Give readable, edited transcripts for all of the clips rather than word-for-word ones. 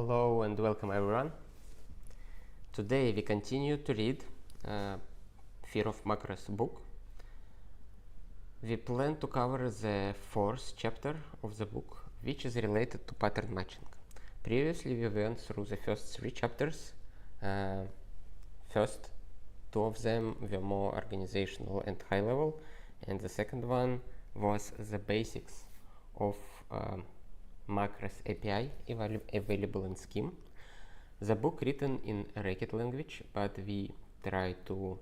Hello and welcome everyone. Today we continue to read Fear of Macros book. We plan to cover the fourth chapter of the book, which is related to pattern matching. Previously we went through the first three chapters. First two of them were more organizational and high level, and the second one was the basics of macros API available in Scheme. The book written in Racket language, but we try to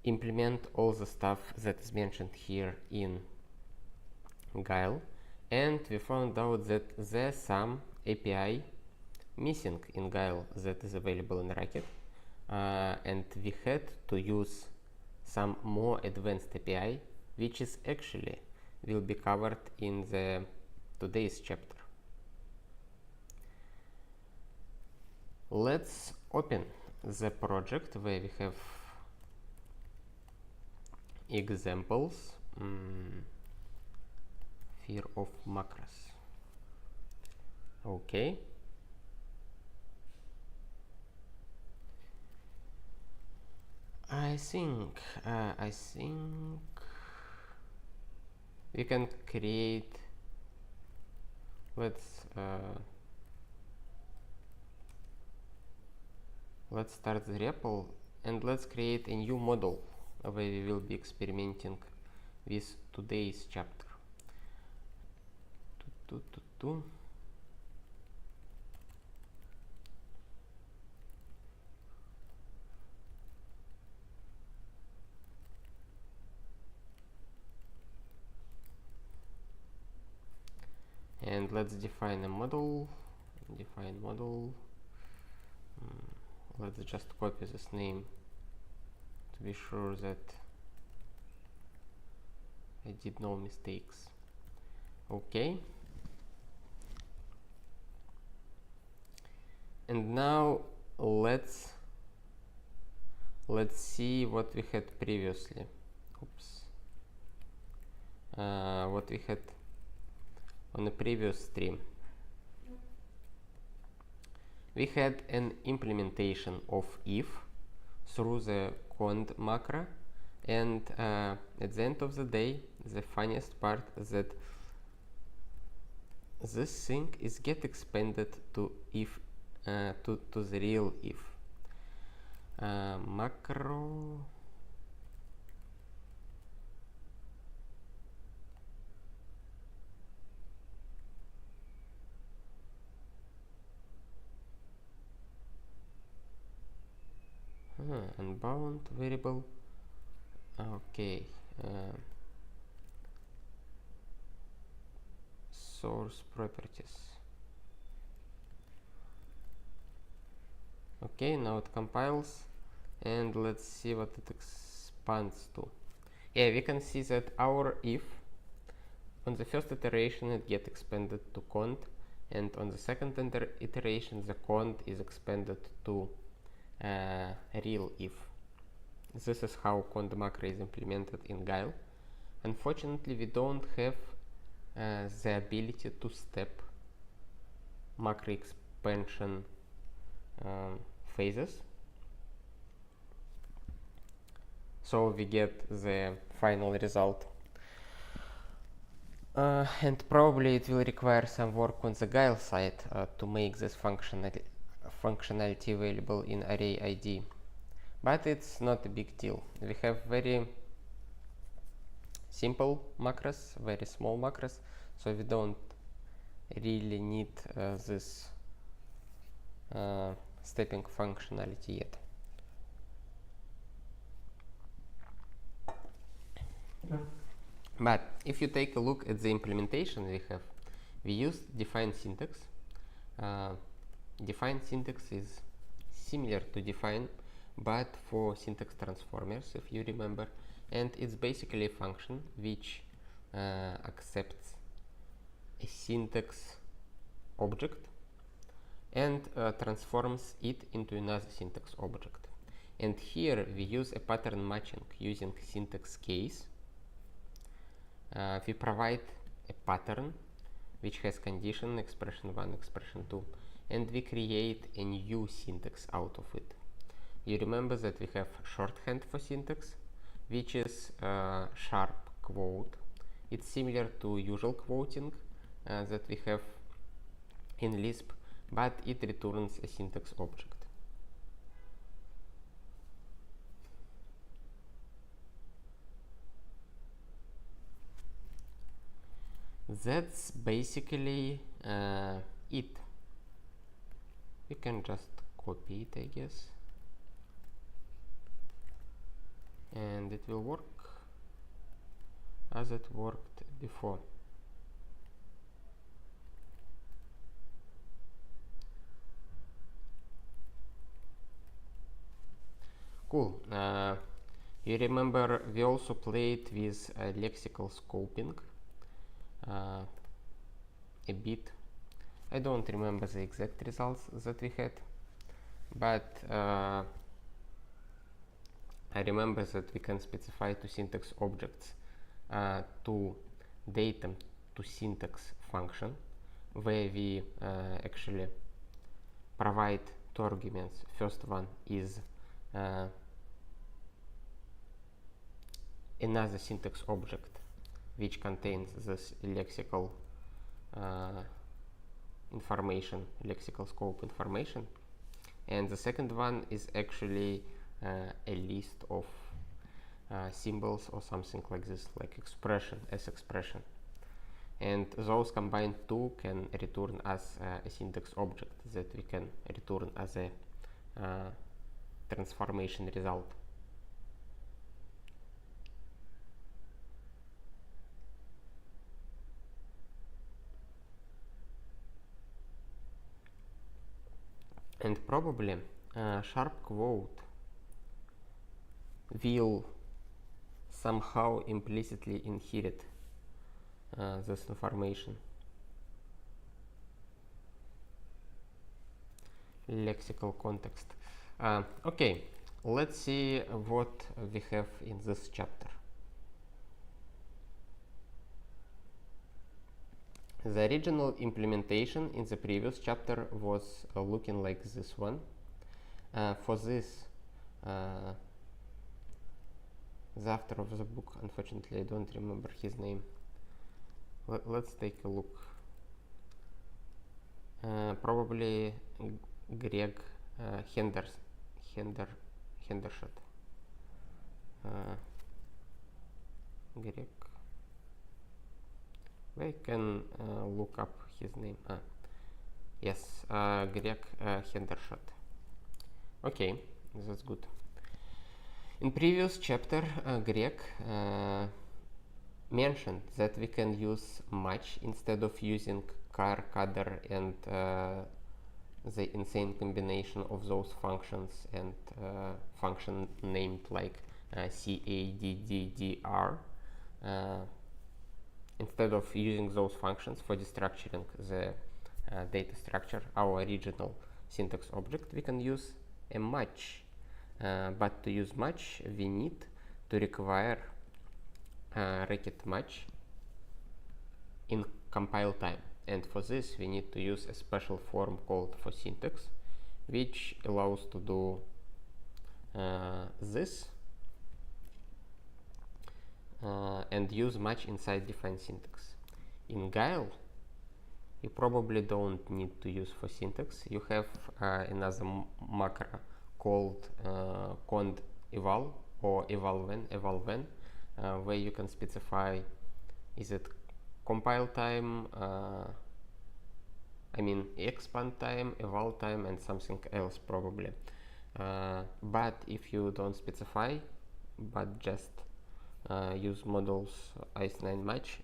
implement all the stuff that is mentioned here in Guile, and we found out that there's some API missing in Guile that is available in Racket, and we had to use some more advanced API, which is actually will be covered in the today's chapter. Let's open the project where we have examples. Fear of macros. Okay. I think we can create. Let's start the REPL and let's create a new model where we will be experimenting with today's chapter. And let's define a model. Define model. Let's just copy this name to be sure that I did no mistakes. Okay. And now let's see what we had previously. Oops. What we had on the previous stream. We had an implementation of if through the cond macro, and at the end of the day, the funniest part is that this thing is get expanded to if to the real if macro. Unbound variable. Okay. Source properties. Okay, now it compiles and let's see what it expands to. Yeah, we can see that our if on the first iteration it gets expanded to cond, and on the second iteration the cond is expanded to real if. This is how cond macro is implemented in Guile. Unfortunately, we don't have the ability to step macro expansion phases. So we get the final result. And probably it will require some work on the Guile side to make this functionality available in Arei ID, but it's not a big deal. We have very simple macros, very small macros, so we don't really need this stepping functionality yet. But if you take a look at the implementation we used define syntax. Define syntax is similar to define, but for syntax transformers, if you remember, and it's basically a function which accepts a syntax object and transforms it into another syntax object. And here we use a pattern matching using syntax case. We provide a pattern which has condition expression 1, expression 2, and we create a new syntax out of it. You remember that we have shorthand for syntax, which is sharp quote. It's similar to usual quoting that we have in Lisp, but it returns a syntax object. That's basically it. We can just copy it, I guess, and it will work as it worked before. Cool. You remember we also played with lexical scoping a bit. I don't remember the exact results that we had, but I remember that we can specify to syntax objects to datem to syntax function, where we actually provide two arguments. First one is another syntax object which contains this lexical information, lexical scope information, and the second one is actually a list of symbols or something like this, like expression as expression, and those combined two can return as a syntax object that we can return as a transformation result. And probably sharp quote will somehow implicitly inherit this information. Lexical context. Okay, let's see what we have in this chapter. The original implementation in the previous chapter was looking like this one. For this, the author of the book, unfortunately I don't remember his name. Let's take a look. Probably Greg Hendershot. Greg. I can look up his name. Yes, Greg Hendershot. Okay, that's good. In previous chapter, Greg mentioned that we can use much instead of using car, cadder, and the insane combination of those functions and function named like caddr. Instead of using those functions for destructuring the data structure, our original syntax object, we can use a much. But to use much, we need to require racket much in compile time. And for this, we need to use a special form called for syntax, which allows to do this and use much inside defined syntax. In Guile, you probably don't need to use for syntax. You have another macro called cond eval or eval_when, where you can specify is it compile time, I mean expand time, eval time, and something else probably. But if you don't specify, but just use models ICE9 much,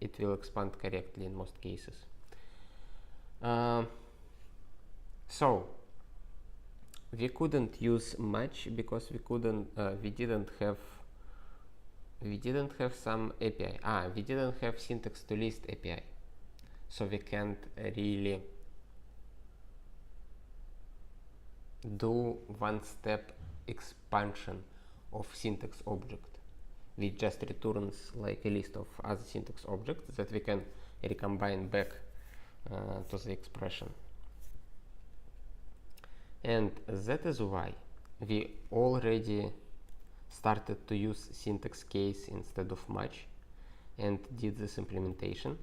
it will expand correctly in most cases. So we couldn't use much because we didn't have some API. We didn't have syntax to list API, so we can't really do one-step expansion of syntax object. It just returns like a list of other syntax objects that we can recombine back to the expression. And that is why we already started to use syntax case instead of match and did this implementation.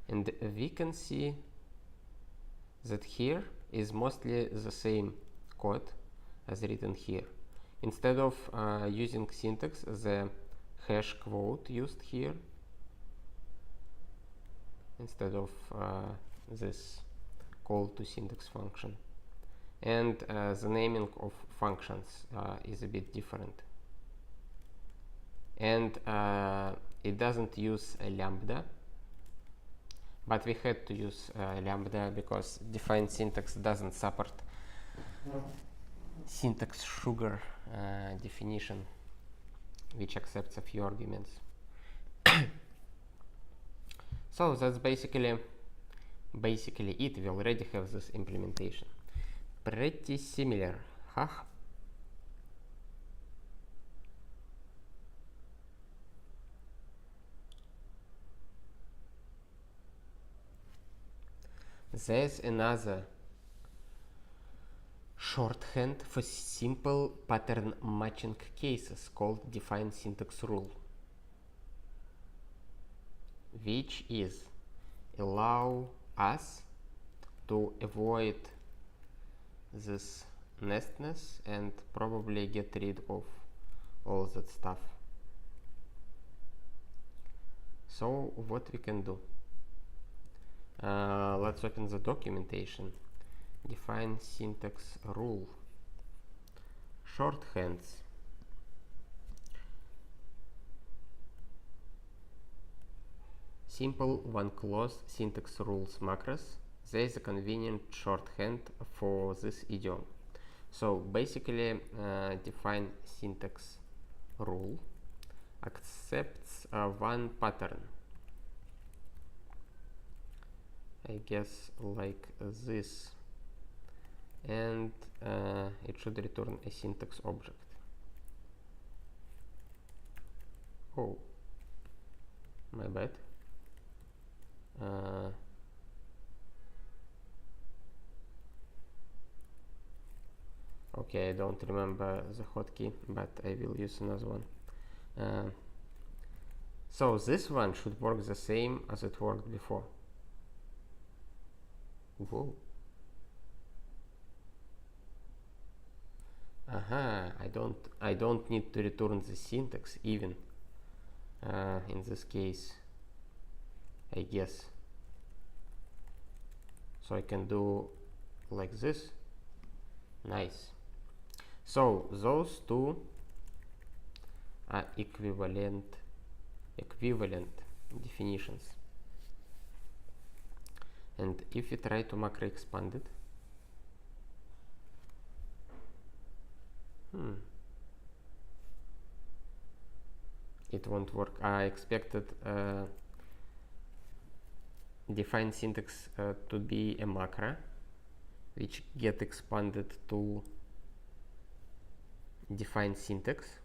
And we can see that here is mostly the same code as written here. Instead of using syntax, the hash quote used here instead of this call to syntax function. And the naming of functions is a bit different. And it doesn't use a lambda, but we had to use lambda because define syntax doesn't support syntax sugar definition, which accepts a few arguments. So that's basically it. We already have this implementation. Pretty similar, huh? There's another shorthand for simple pattern matching cases called define syntax rule, which is allow us to avoid this nestness and probably get rid of all that stuff. So what we can do? Let's open the documentation. Define syntax rule. Shorthands. Simple one-clause syntax rules macros. There is a convenient shorthand for this idiom. So basically, define syntax rule accepts one pattern. I guess like this, and it should return a syntax object. Oh, my bad. Okay, I don't remember the hotkey, but I will use another one. So this one should work the same as it worked before. Whoa. I don't need to return the syntax even in this case, I guess. So I can do like this. Nice. So those two are equivalent definitions. And if we try to macro expand it, it won't work. I expected define syntax to be a macro which get expanded to define syntax,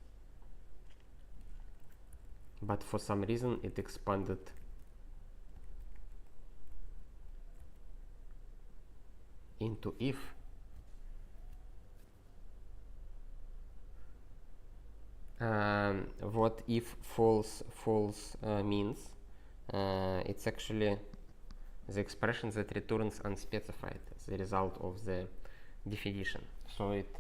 but for some reason it expanded into if. What if false means? It's actually the expression that returns unspecified as a result of the definition. So it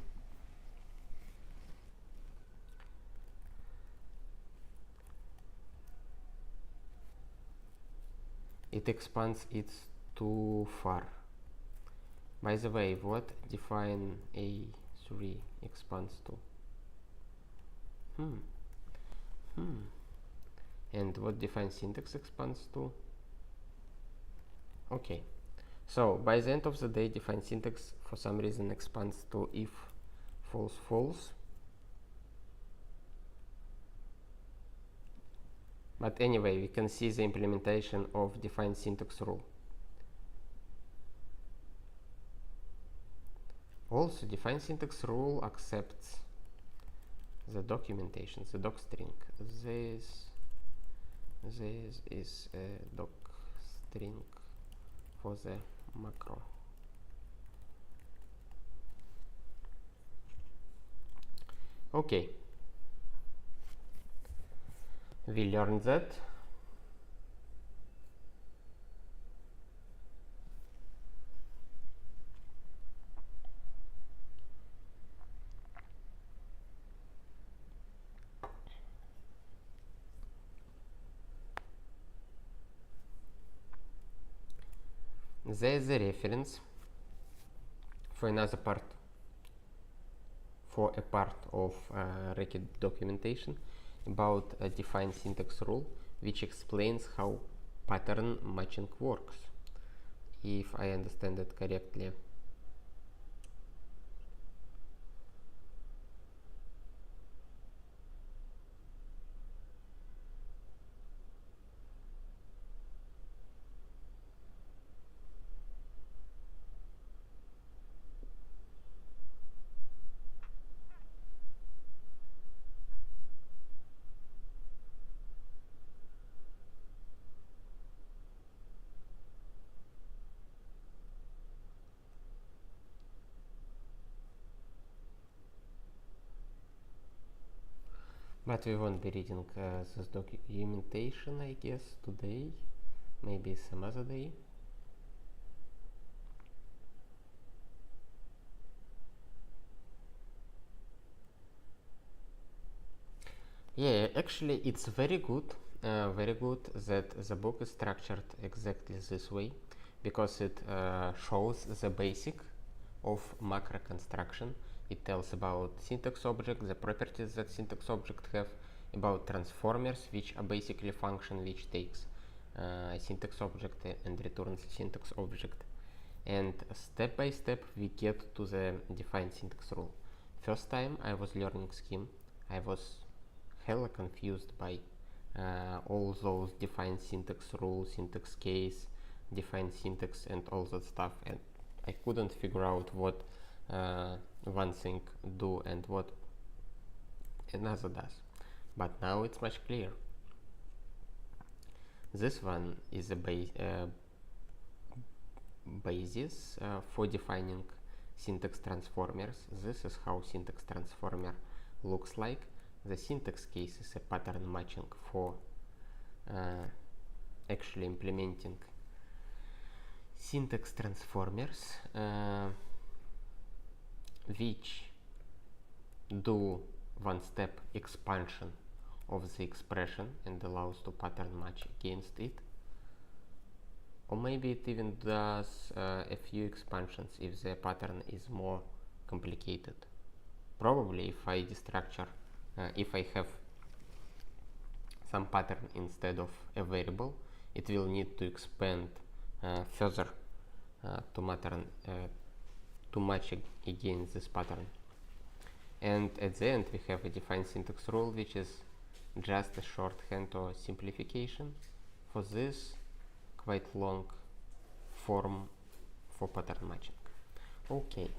expands it too far. By the way, what define A3 expands to? And what define syntax expands to? Okay, so by the end of the day, define syntax for some reason expands to if false false. But anyway, we can see the implementation of define syntax rule. Also, define syntax rule accepts the documentation, the doc string. This is a doc string for the macro. Okay, we learned that. There is a reference for another part, for a part of Arei documentation about a defined syntax rule, which explains how pattern matching works, if I understand it correctly. But we won't be reading this documentation, I guess, today, maybe some other day. Yeah, actually, it's very good that the book is structured exactly this way, because it shows the basic of macro construction. It tells about syntax object, the properties that syntax object have, about transformers, which are basically function which takes a syntax object and returns a syntax object. And step by step we get to the defined syntax rule. First time I was learning scheme, I was hella confused by all those defined syntax rules, syntax case, defined syntax, and all that stuff, and I couldn't figure out what one thing do and what another does. But now it's much clearer. This one is a basis for defining syntax transformers. This is how syntax transformer looks like. The syntax case is a pattern matching for actually implementing syntax transformers, which do one-step expansion of the expression and allows to pattern match against it. Or maybe it even does a few expansions if the pattern is more complicated. Probably if I destructure, if I have some pattern instead of a variable, it will need to expand further to match against this pattern. And at the end we have a defined syntax rule, which is just a shorthand or simplification for this quite long form for pattern matching. Okay.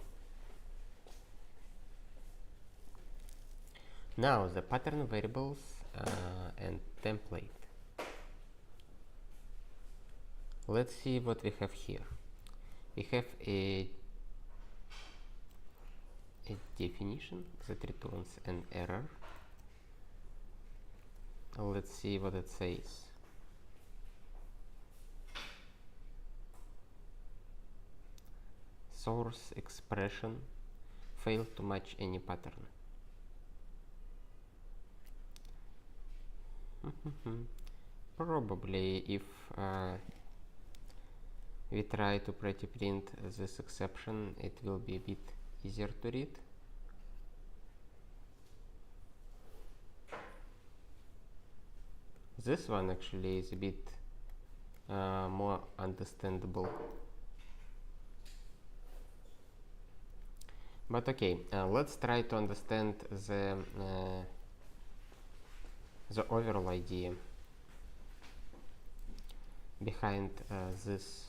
Now the pattern variables and template. Let's see what we have here. We have a definition that returns an error. Let's see what it says. Source expression failed to match any pattern. Probably if we try to pretty print this exception, it will be a bit easier to read. This one actually is a bit more understandable. But okay, let's try to understand the overall idea behind this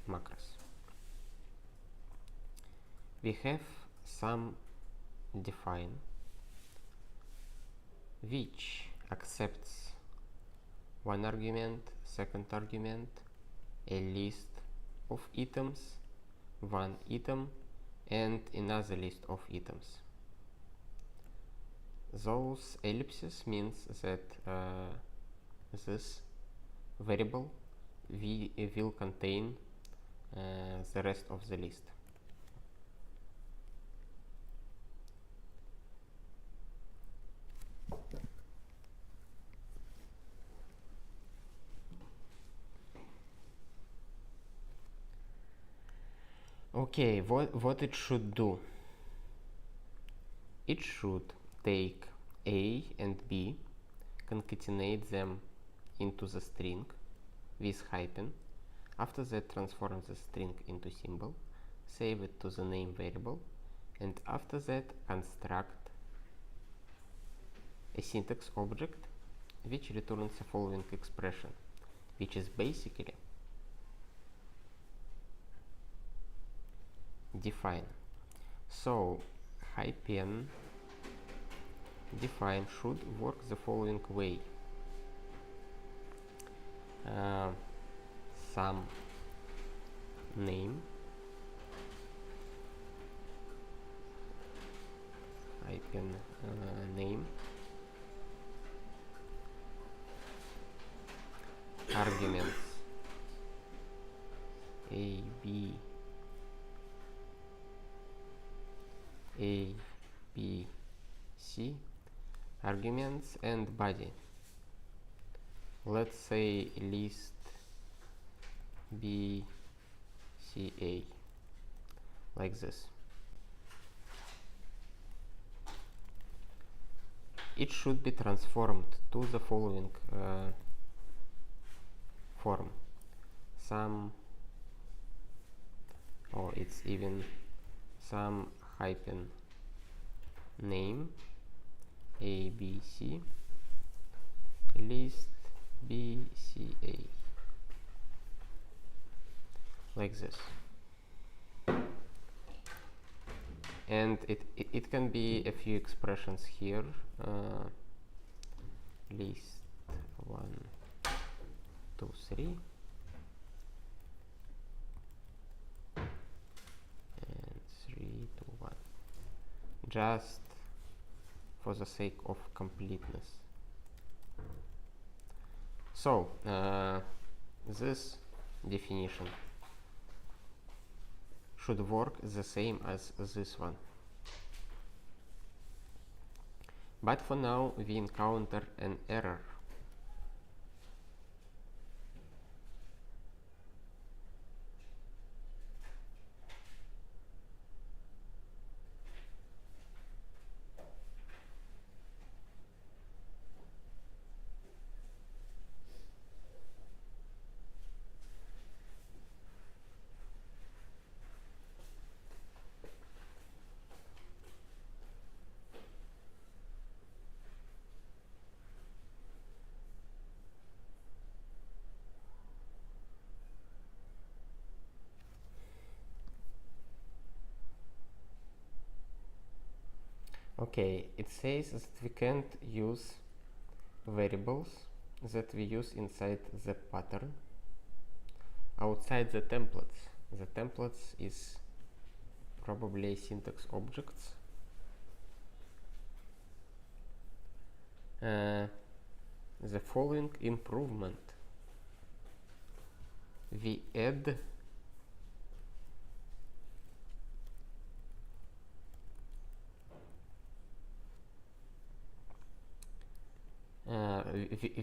macros. We have some define which accepts one argument, second argument, a list of items, one item, and another list of items. Those ellipses means that this variable will contain the rest of the list. Okay, what it should do? It should take A and B, concatenate them into the string with hyphen. After that, transform the string into symbol, save it to the name variable, and after that, construct a syntax object which returns the following expression, which is basically define. So hyphen define should work the following way. Some name hyphen name arguments a b c arguments and body. Let's say list b c a, like this. It should be transformed to the following form. It's even some hyphen name a b c list b c a, like this. And it can be a few expressions here. List 1 2 3 and 3 2 1, just for the sake of completeness. So this definition should work the same as this one. But for now we encounter an error. Okay, it says that we can't use variables that we use inside the pattern outside the templates. The templates is probably syntax objects. The following improvement: we add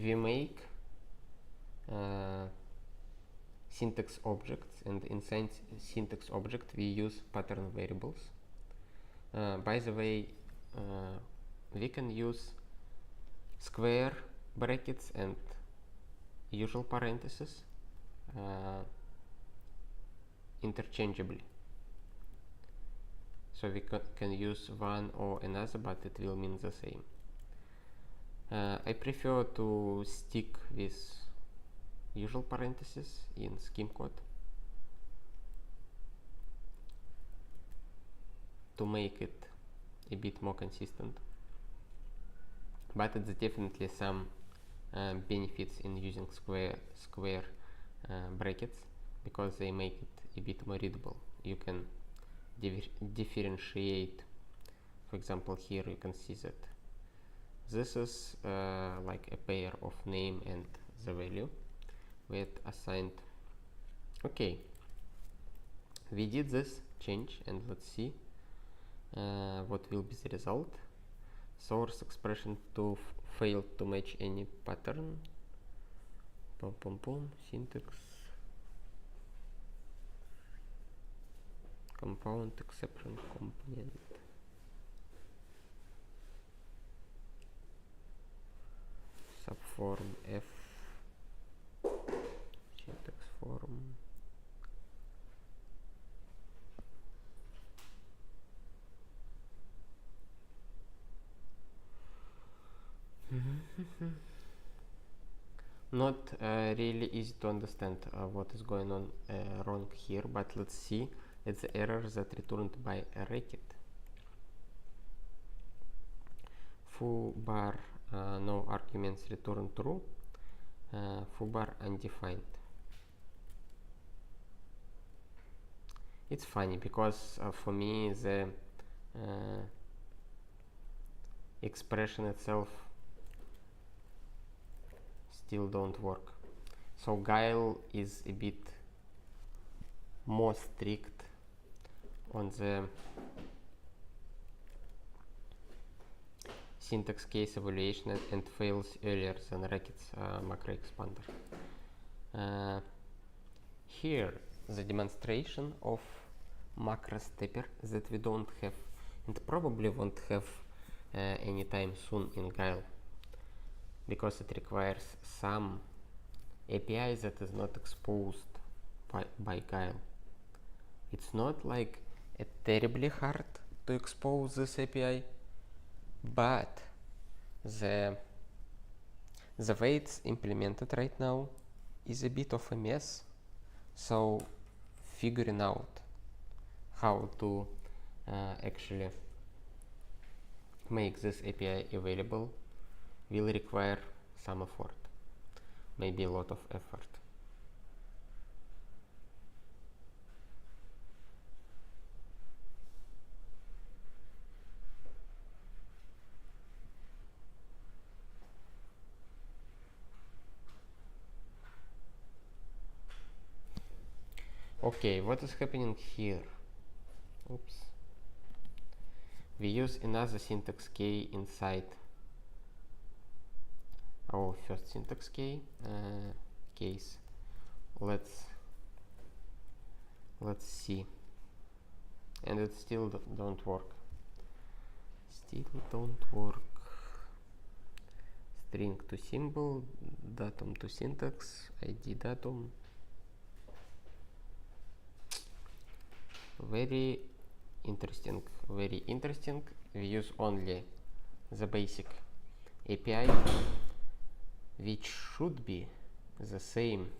we make syntax objects, and inside syntax object we use pattern variables. By the way, we can use square brackets and usual parentheses interchangeably. So we can use one or another, but it will mean the same. I prefer to stick with usual parentheses in scheme code to make it a bit more consistent. But it's definitely some benefits in using square brackets, because they make it a bit more readable. You can differentiate. For example, here you can see that this is like a pair of name and the value we had assigned. Okay, we did this change, and let's see what will be the result. Source expression to failed to match any pattern. Pum pum pum. Syntax. Compound exception component. Subform F. Syntax form. Not really easy to understand what is going on wrong here, but let's see. It's the error that returned by Arei. Foo bar no arguments return true. Foo bar undefined. It's funny because for me the expression itself still don't work. So Guile is a bit more strict on the syntax case evaluation and fails earlier than Racket's macro expander. Here the demonstration of macro stepper that we don't have and probably won't have anytime soon in Guile, because it requires some API that is not exposed by Guile. It's not like terribly hard to expose this API, but the way it's implemented right now is a bit of a mess. So figuring out how to actually make this API available will require some effort, maybe a lot of effort. Okay, what is happening here? Oops. We use another syntax key inside our first syntax key case. Let's see, and it still don't work. String to symbol, datum to syntax, id datum. Very interesting. We use only the basic API, which should be the same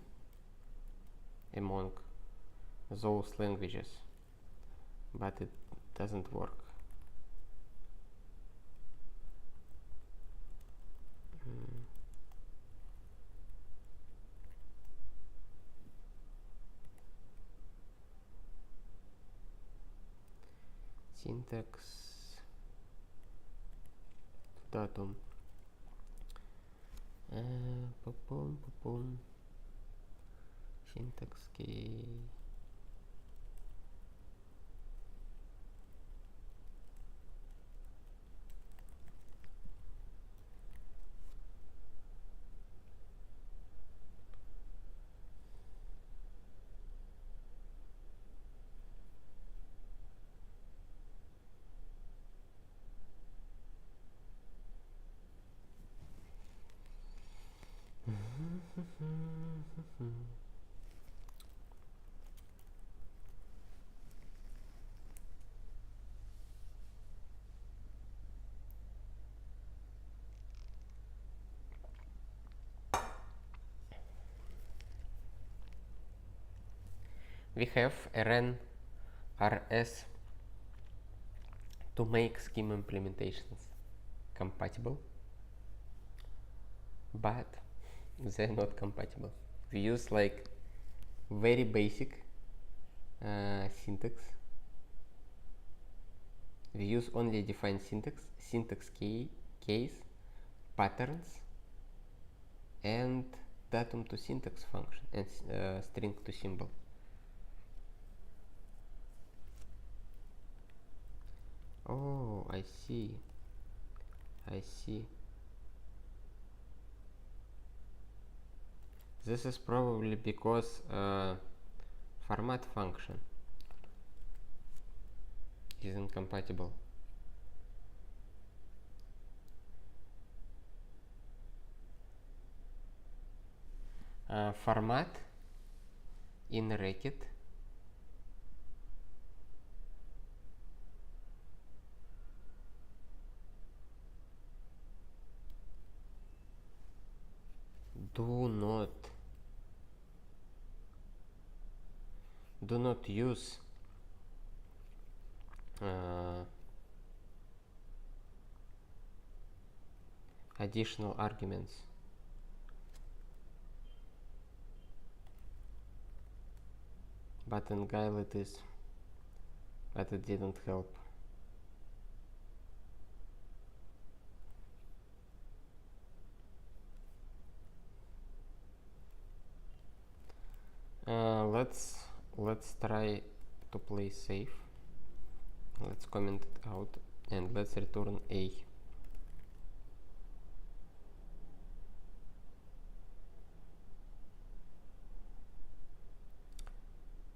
among those languages, but it doesn't work. Syntax datum syntax key. We have ren rs to make schema implementations compatible, but they're not compatible. We use like very basic syntax. We use only defined syntax case, patterns and datum to syntax function and string to symbol. Oh, I see. This is probably because format function is incompatible. Format in Racket do not use additional arguments. But in Guile it is, but it didn't help. Let's try to play safe. Let's comment it out and let's return A.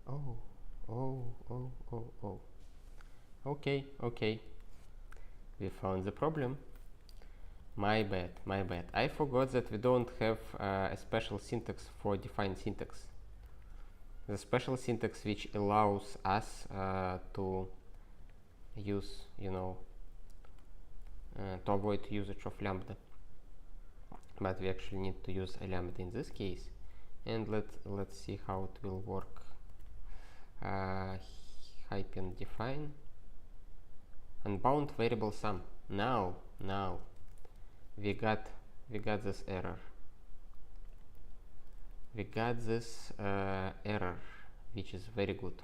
Oh. Okay. We found the problem. My bad. I forgot that we don't have a special syntax for define syntax. The special syntax which allows us to use, to avoid usage of lambda. But we actually need to use a lambda in this case. And let's see how it will work. Hyphen define unbound variable sum. Now we got this error. Error, which is very good.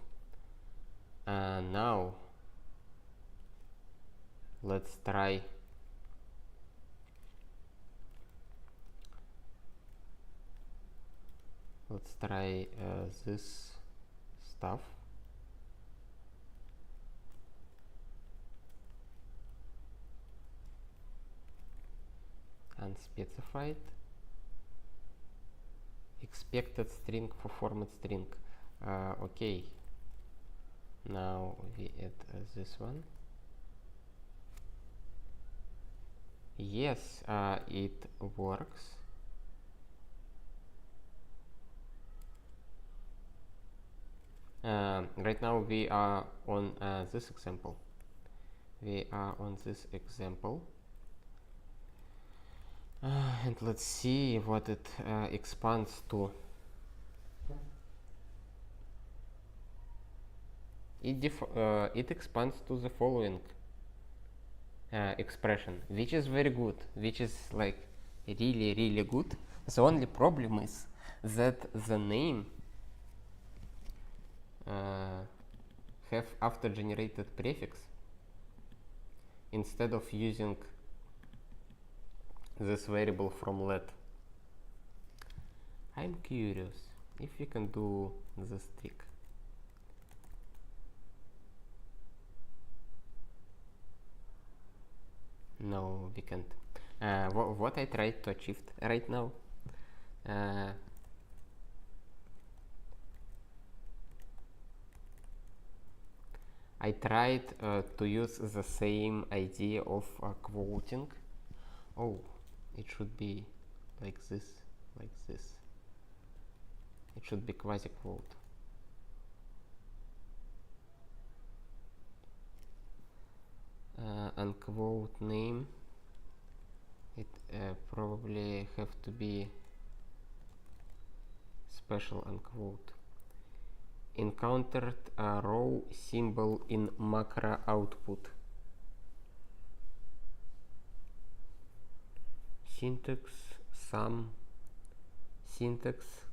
Now let's try this stuff. Unspecified expected string for format string. Okay, now we add this one. Yes, it works. Right now we are on this example. And let's see what it expands to. It expands to the following expression, which is very good, which is like really good. The only problem is that the name have after generated prefix instead of using this variable from let. I'm curious if we can do this trick. No, we can't. What I tried to achieve right now, I tried to use the same idea of quoting. Oh, it should be like this. It should be quasi-quote. Unquote name, it probably have to be special unquote. Encountered a row symbol in macro output. Syntax, sum, syntax.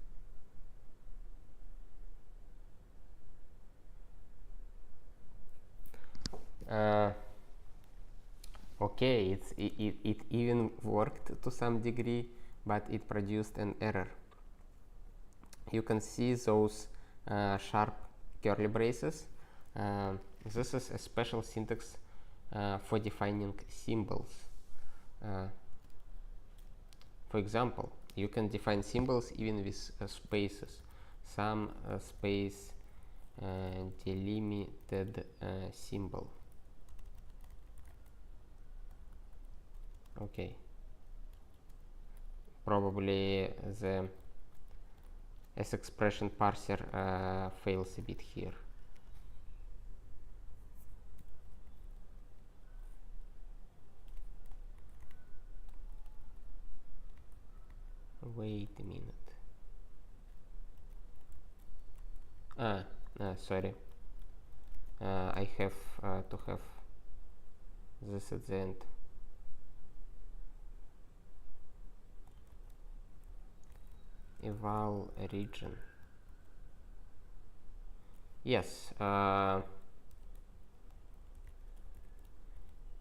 Okay, it even worked to some degree, but it produced an error. You can see those sharp curly braces. This is a special syntax for defining symbols. For example, you can define symbols even with spaces. Some space delimited symbol. Okay. Probably the S-expression parser fails a bit here. Wait a minute. Sorry. I have to have this at the end. Eval region. Yes.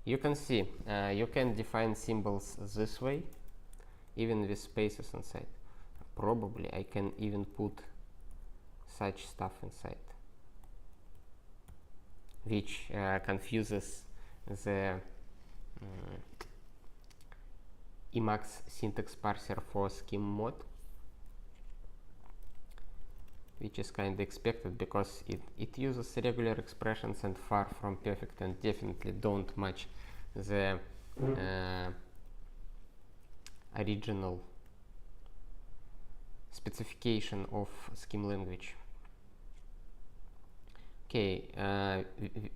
You can see you can define symbols this way, even with spaces inside. Probably I can even put such stuff inside, which confuses the Emacs syntax parser for scheme mode, which is kind of expected because it uses regular expressions and far from perfect and definitely don't match the original specification of scheme language. Okay,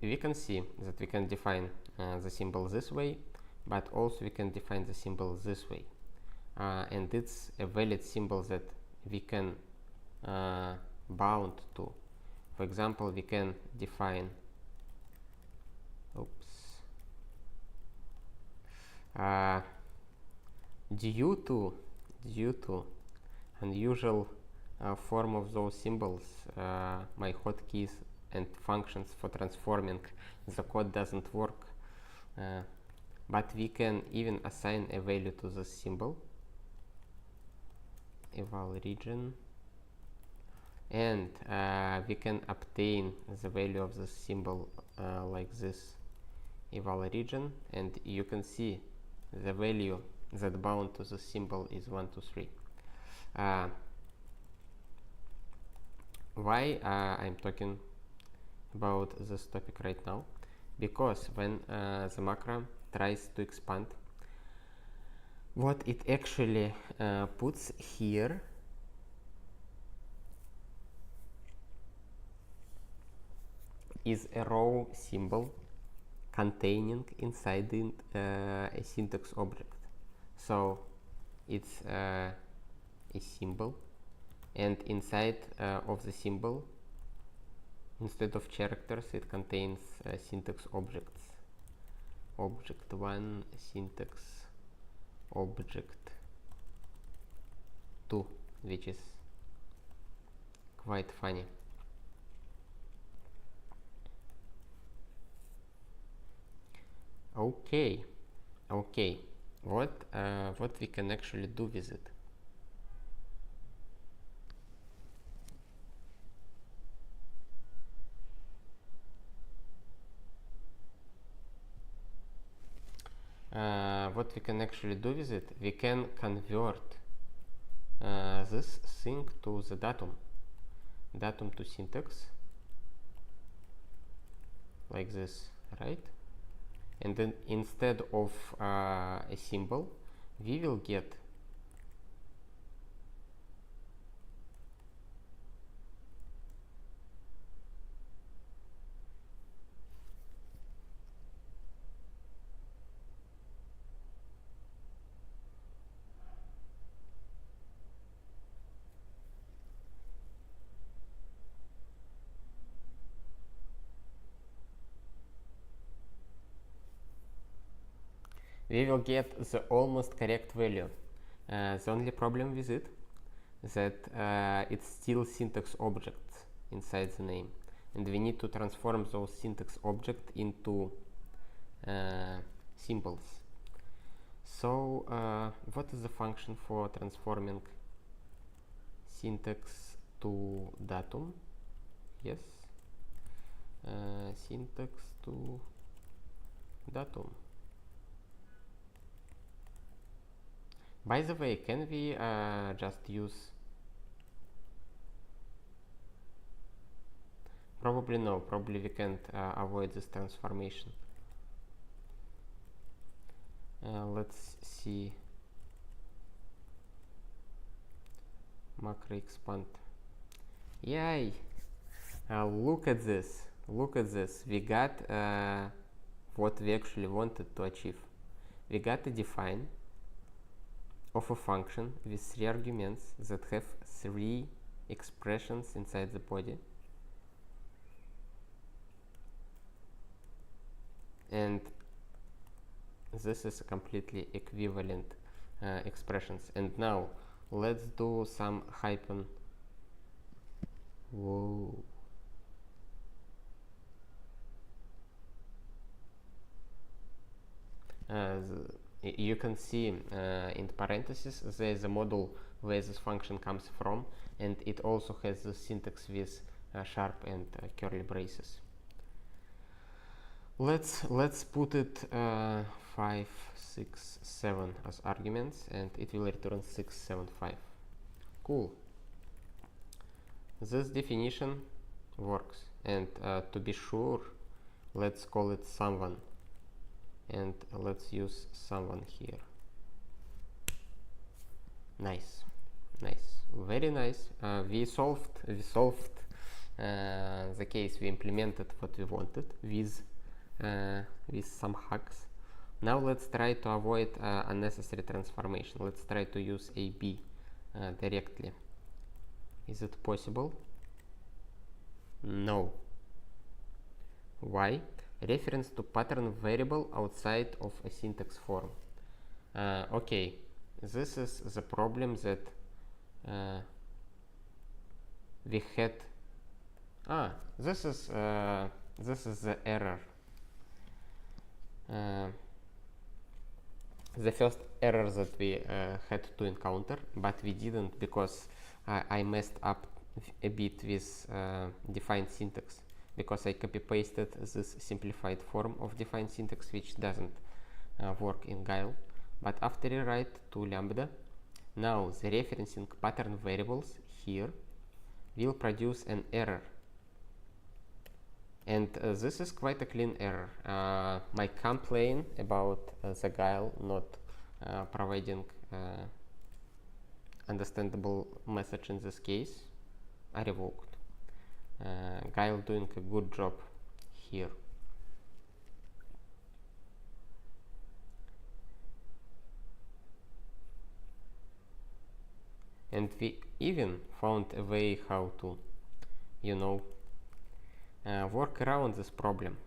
we can see that we can define the symbol this way, but also we can define the symbol this way. And it's a valid symbol that we can bound to. For example, we can define due to unusual form of those symbols, my hotkeys and functions for transforming the code doesn't work, but we can even assign a value to this symbol, eval region, and we can obtain the value of this symbol like this, eval region, and you can see the value that bound to the symbol is 1, 2, 3. Why I'm talking about this topic right now? Because when the macro tries to expand, what it actually puts here is a raw symbol containing inside it a syntax object. So it's a symbol, and inside of the symbol, instead of characters, it contains syntax objects. Object 1, syntax object 2, which is quite funny. Okay, what we can actually do with it? What we can actually do with it? We can convert this thing to the datum to syntax, like this, right? And then instead of a symbol, we will get the almost correct value. The only problem with it is that it's still syntax objects inside the name, and we need to transform those syntax objects into symbols. So what is the function for transforming syntax to datum? Yes, syntax to datum. By the way, can we just use? Probably no, probably we can't avoid this transformation. Let's see. Macro expand. Yay! Look at this. Look at this. We got what we actually wanted to achieve. We got a define of a function with 3 arguments that have 3 expressions inside the body. And this is a completely equivalent expressions. And now let's do some hyphen. Whoa. You can see in parentheses there is a model where this function comes from, and it also has the syntax with sharp and curly braces. Let's put it 5, 6, 7 as arguments, and it will return 6, 7, 5. Cool. This definition works, and to be sure, let's call it someone, and let's use someone here. Nice, nice, very nice. We solved the case. We implemented what we wanted with some hacks. Now let's try to avoid unnecessary transformation. Let's try to use AB directly. Is it possible? No. Why? Reference to pattern variable outside of a syntax form. Okay, this is the problem that we had. This is the error. The first error that we had to encounter, but we didn't because I messed up a bit with defined syntax, because I copy pasted this simplified form of defined syntax, which doesn't work in Guile. But after I write to lambda, now the referencing pattern variables here will produce an error. And this is quite a clean error. My complaint about the Guile not providing understandable message in this case are revoked. Guile doing a good job here. And we even found a way how to, work around this problem.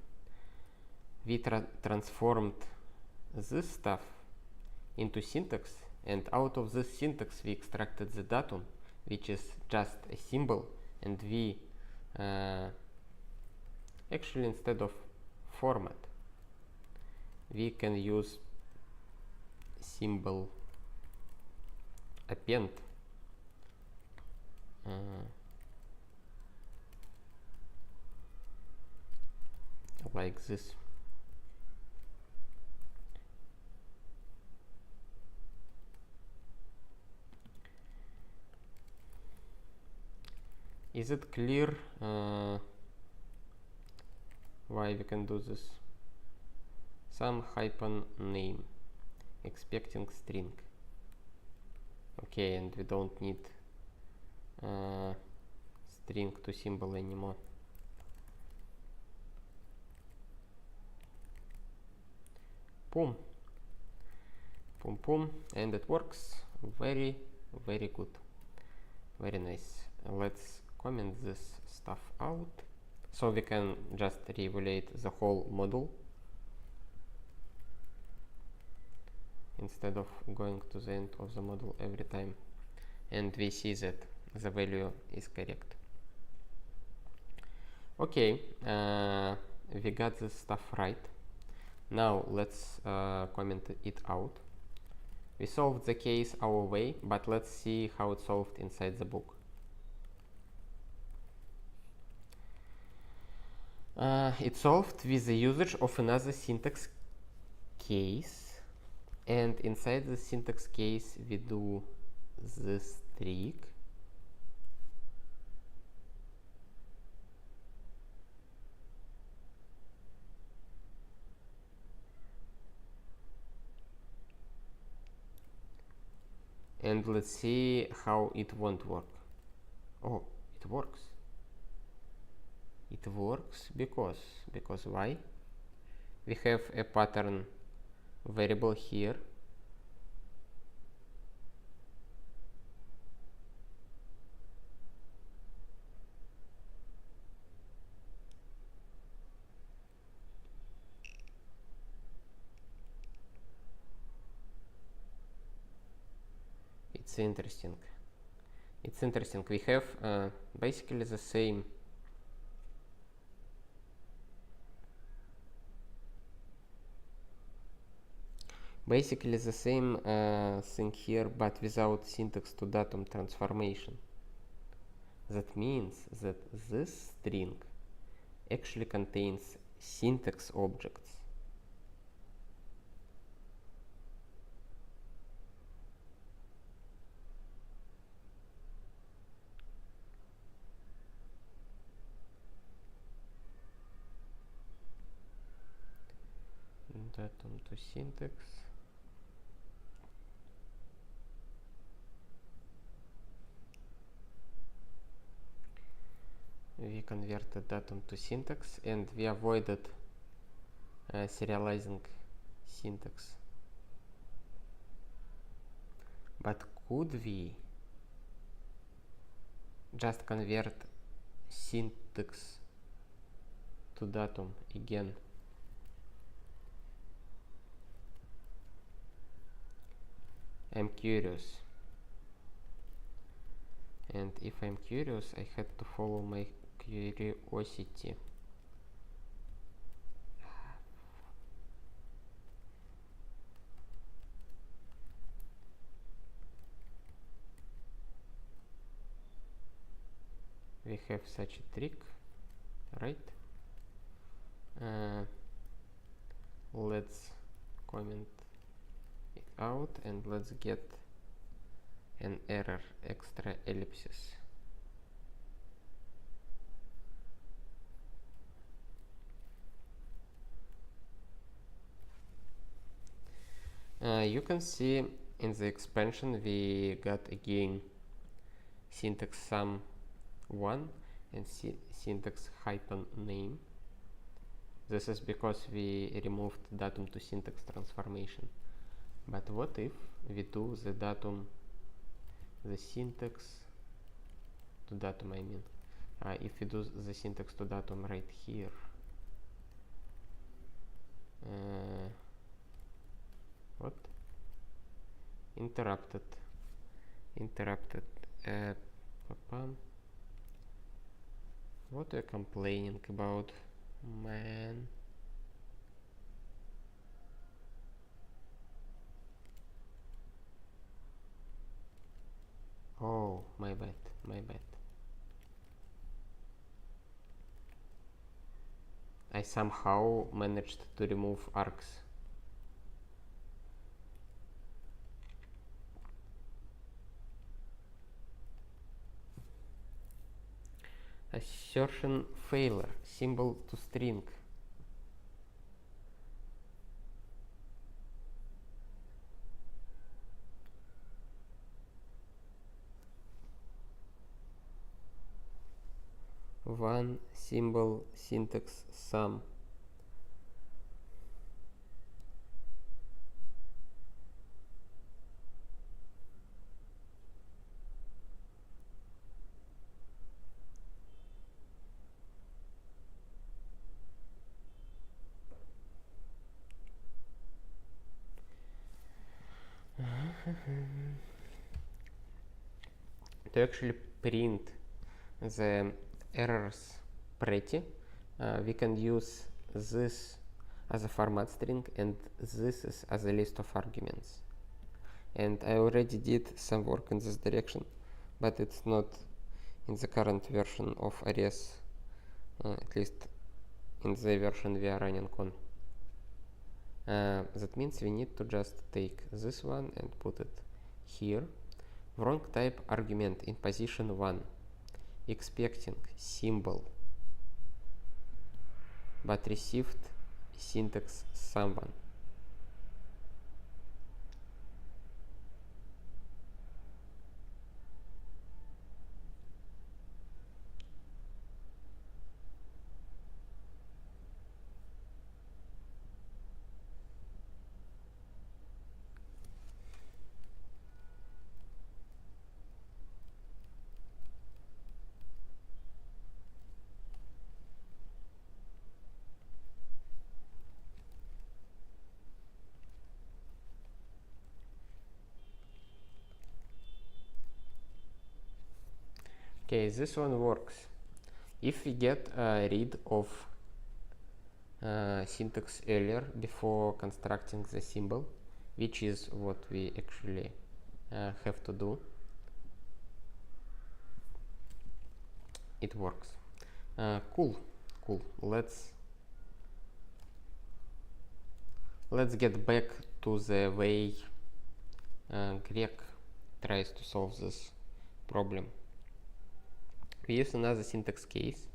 We transformed this stuff into syntax, and out of this syntax we extracted the datum, which is just a symbol, and we actually, instead of format, we can use symbol append. Like this. Is it clear why we can do this? Some hyphen name, expecting string. Okay, and we don't need string to symbol anymore. Boom, boom, boom, and it works very, very good, very nice. Let's comment this stuff out so we can just re-evaluate the whole model instead of going to the end of the model every time, and we see that the value is correct. Okay, we got this stuff right. Now let's comment it out. We solved the case our way, but let's see how it's solved inside the book. It's solved with the usage of another syntax case, and inside the syntax case we do this trick. And let's see how it won't work. Oh, it works. It works because why? We have a pattern variable here. It's interesting. It's interesting. We have basically the same thing here, but without syntax to datum transformation. That means that this string actually contains syntax objects. Datum to syntax. We converted datum to syntax, and we avoided serializing syntax. But could we just convert syntax to datum again? I'm curious. And if I'm curious, I had to follow my curiosity. We have such a trick, right? Let's comment it out and let's get an error, extra ellipsis. You can see in the expansion we got again syntax sum 1 and syntax hyphen name. This is because we removed datum to syntax transformation. But what if we do the syntax to datum, I mean. If we do the syntax to datum right here. What? Interrupted. What are you complaining about, man? Oh, my bad. I somehow managed to remove arcs. Assertion failure, symbol to string. One symbol syntax sum. To actually print the errors pretty, we can use this as a format string, and this is as a list of arguments. And I already did some work in this direction, but it's not in the current version of Ares, at least in the version we are running on. That means we need to just take this one and put it here. Wrong type argument in position 1, expecting symbol, but received syntax someone. Okay, this one works. If we get rid of syntax earlier before constructing the symbol, which is what we actually have to do, it works. Cool. Let's get back to the way Greg tries to solve this problem. We use another syntax case.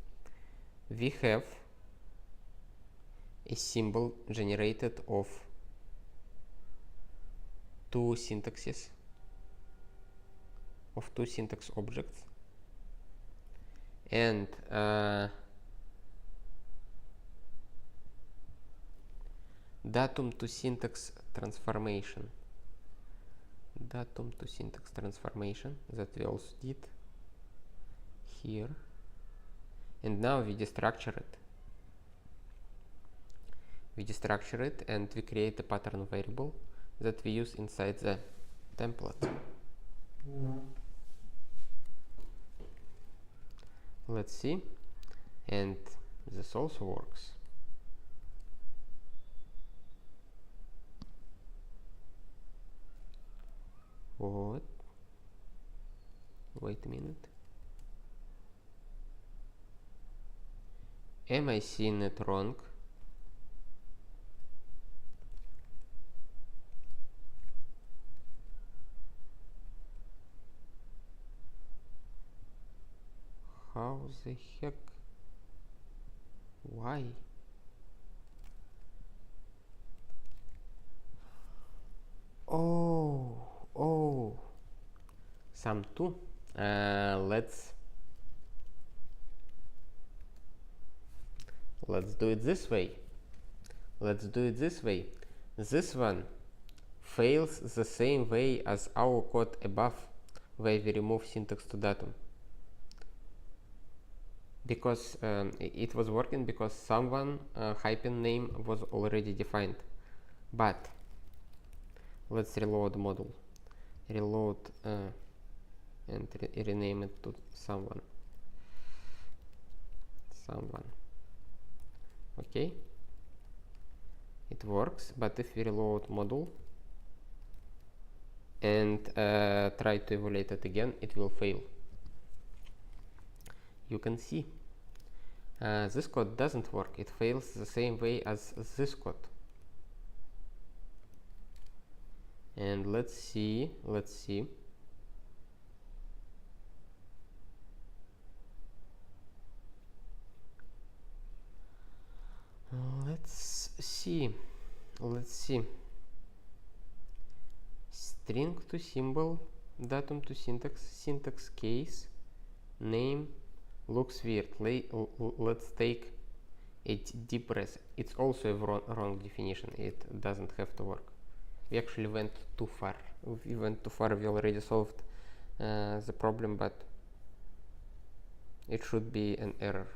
We have a symbol generated of two syntaxes, of two syntax objects, and datum to syntax transformation that we also did here, and now we destructure it and we create a pattern variable that we use inside the template. Let's see, and this also works. What? Wait a minute. Am I seeing it wrong? How the heck? Why? Oh, some two. Let's do it this way. This one fails the same way as our code above, where we remove syntax to datum. Because it was working because someone hyphen name was already defined. But let's reload model. Reload and rename it to someone. Okay, it works, but if we reload model and try to evaluate it again, it will fail. You can see this code doesn't work. It fails the same way as this code. And let's see. Let's see string to symbol, datum to syntax case, name looks weird. Let's take a deep breath. It's also a wrong definition. It doesn't have to work. We actually went too far. We already solved the problem, but it should be an error.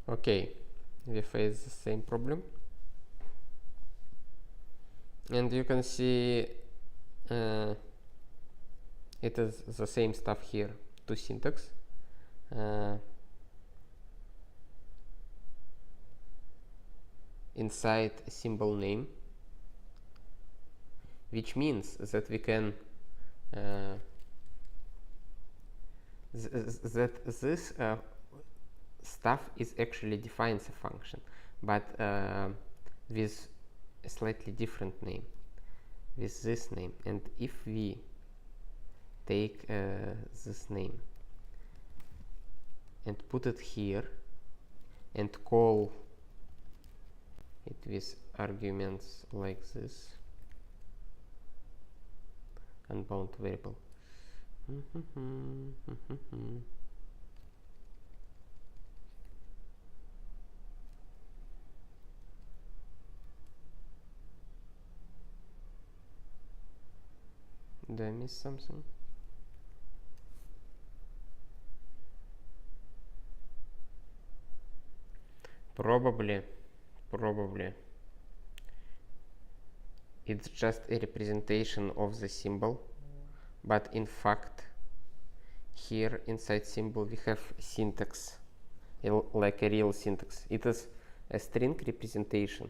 Okay, we face the same problem, and you can see it is the same stuff here to syntax. Inside a symbol name, which means that we can that this stuff is actually defines a function, but with a slightly different name, with this name. And if we take this name and put it here and call it with arguments like this, unbound variable. Did I miss something? Probably it's just a representation of the symbol, but in fact here inside symbol we have syntax, like a real syntax. It is a string representation,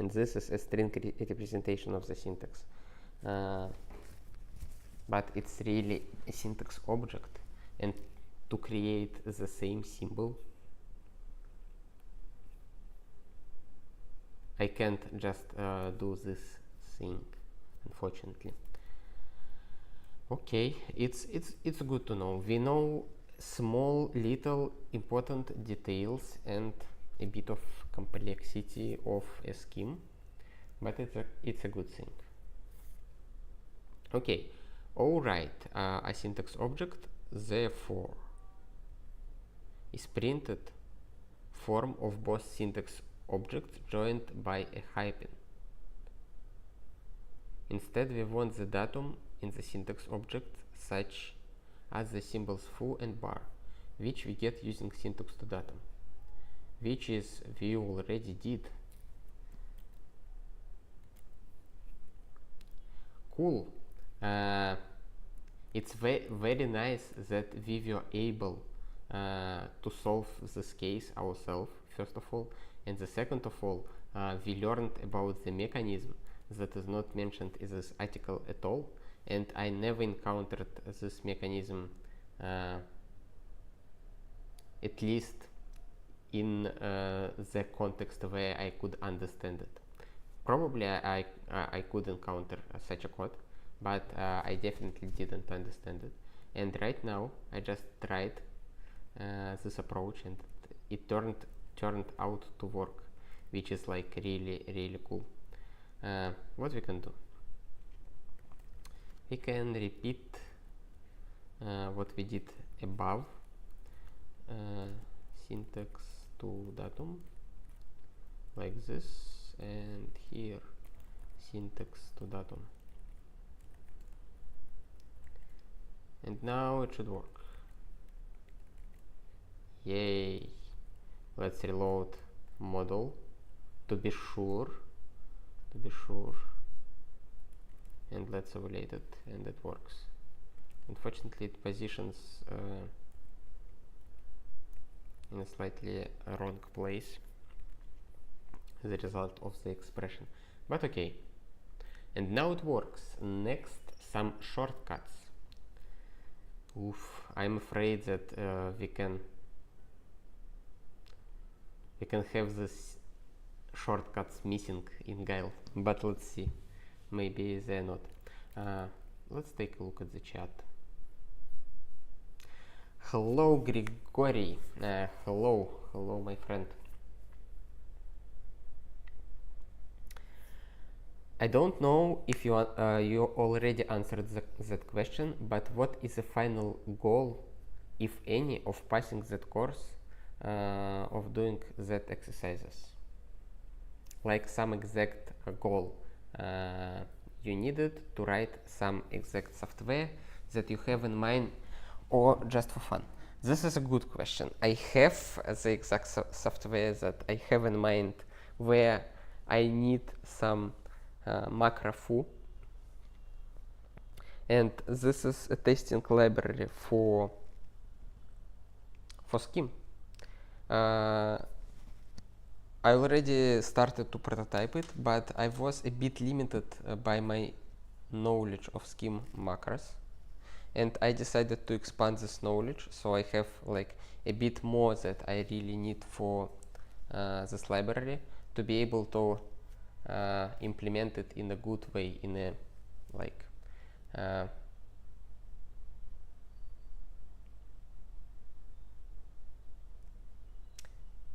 and this is a string representation of the syntax, but it's really a syntax object. And to create the same symbol, I can't just do this thing, unfortunately. Okay, it's good to know. We know small little important details and a bit of complexity of a scheme, but it's a good thing. Okay, all right. A syntax object therefore is printed form of both syntax objects joined by a hyphen. Instead, we want the datum in the syntax object such as the symbols foo and bar, which we get using syntax to datum, which is we already did. Cool. It's very nice that we were able to solve this case ourselves, first of all, and the second of all, we learned about the mechanism that is not mentioned in this article at all, and I never encountered this mechanism, at least in the context where I could understand it. Probably I could encounter such a code, but I definitely didn't understand it. And right now I just tried this approach, and it turned out to work, which is like really cool. What we can do? We can repeat what we did above, syntax to datum, like this, and here syntax to datum. And now it should work. Yay! Let's reload model to be sure, and let's evaluate it, and it works. Unfortunately, it positions in a slightly wrong place as a result of the expression, but okay. And now it works. Next, some shortcuts. Oof, I'm afraid that we can have this shortcuts missing in Guile, but let's see, maybe they're not. Let's take a look at the chat. Hello Grigory, hello my friend. I don't know if you already answered that question, but what is the final goal, if any, of passing that course, of doing that exercises? Like some exact goal. You needed to write some exact software that you have in mind, or just for fun? This is a good question. I have the exact software that I have in mind where I need some macro foo, and this is a testing library for scheme. I already started to prototype it, but I was a bit limited by my knowledge of scheme macros, and I decided to expand this knowledge, so I have like a bit more that I really need for this library to be able to implement it in a good way, in a like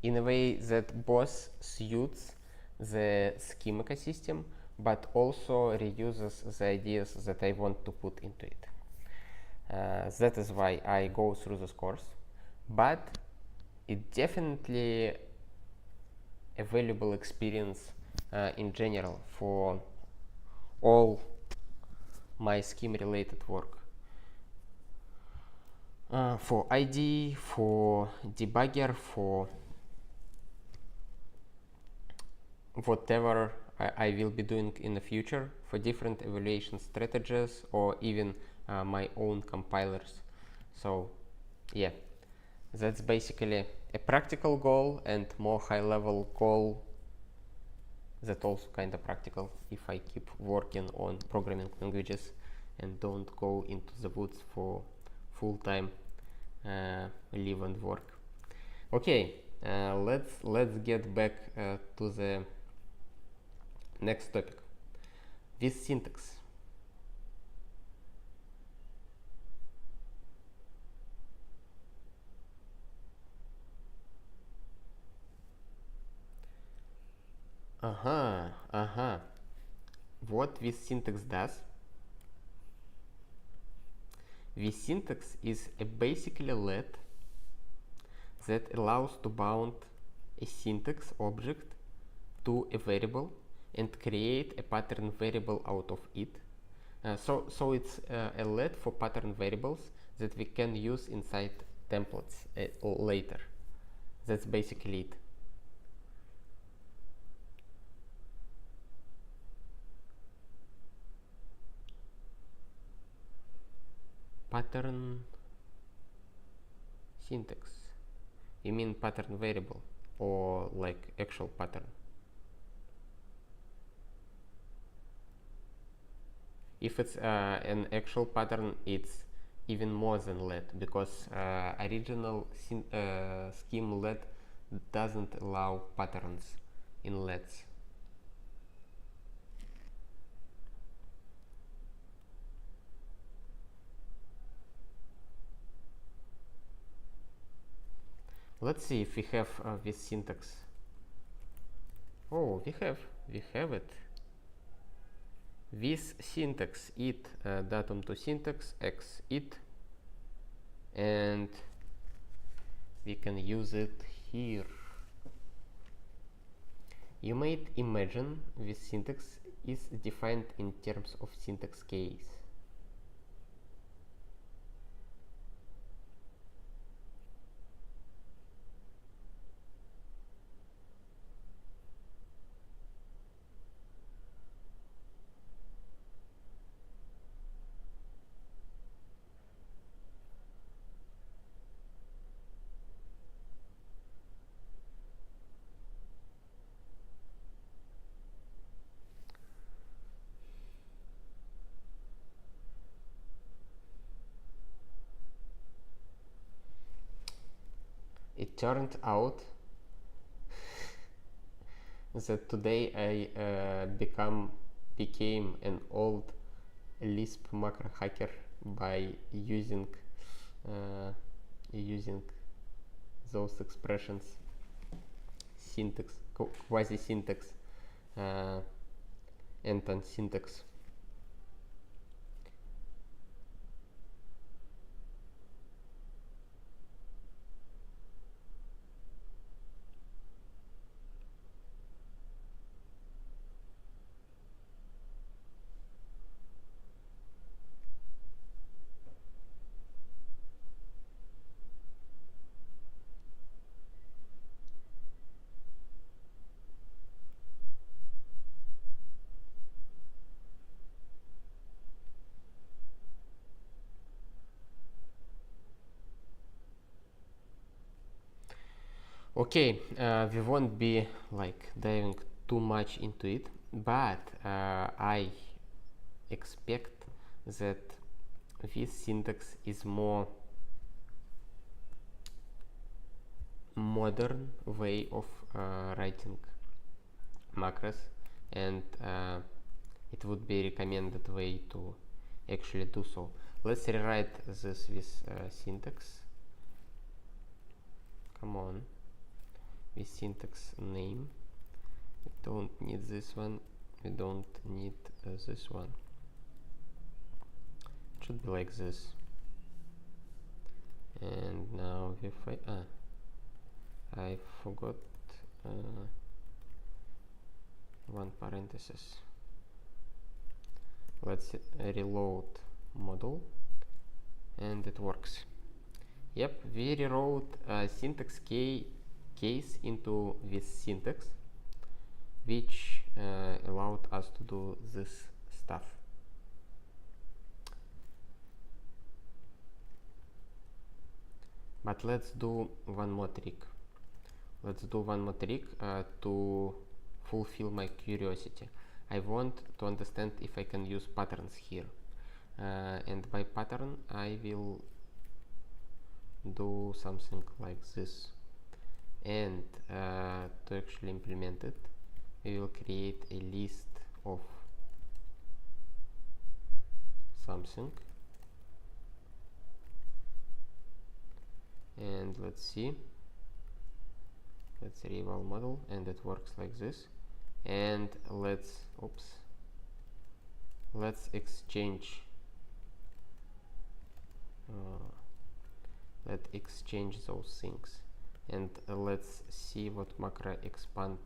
in a way that both suits the scheme ecosystem, but also reuses the ideas that I want to put into it. That is why I go through this course, but it definitely a valuable experience in general for all my scheme related work. For ID, for debugger, for whatever I will be doing in the future, for different evaluation strategies, or even my own compilers. So yeah, that's basically a practical goal, and more high level goal that also kind of practical if I keep working on programming languages and don't go into the woods for full-time live and work. Okay, let's get back to the next topic, with syntax. What with syntax does? With syntax is a basically let that allows to bound a syntax object to a variable and create a pattern variable out of it. So it's a let for pattern variables that we can use inside templates later. That's basically it. Pattern syntax. You mean pattern variable or like actual pattern? If it's an actual pattern, it's even more than let, because original scheme let doesn't allow patterns in lets. Let's see if we have this syntax. Oh, we have it. This syntax it datum to syntax x it, and we can use it here. You might imagine this syntax is defined in terms of syntax case. It turned out that today I became an old Lisp macro hacker by using those expressions, syntax, quasi syntax, and syntax. Okay, we won't be like diving too much into it, but I expect that this syntax is more modern way of writing macros, and it would be recommended way to actually do so. Let's rewrite this with syntax. Come on, with syntax name. We don't need this one. We don't need this one. It should be like this. And now if I forgot one parenthesis. Let's reload model, and it works. Yep, we rewrote syntax case into this syntax, which allowed us to do this stuff. But let's do one more trick. To fulfill my curiosity. I want to understand if I can use patterns here. And by pattern, I will do something like this. And to actually implement it, we will create a list of something. And let's see. Let's reeval model, and it works like this. And let's exchange let's exchange those things, and let's see what macro expand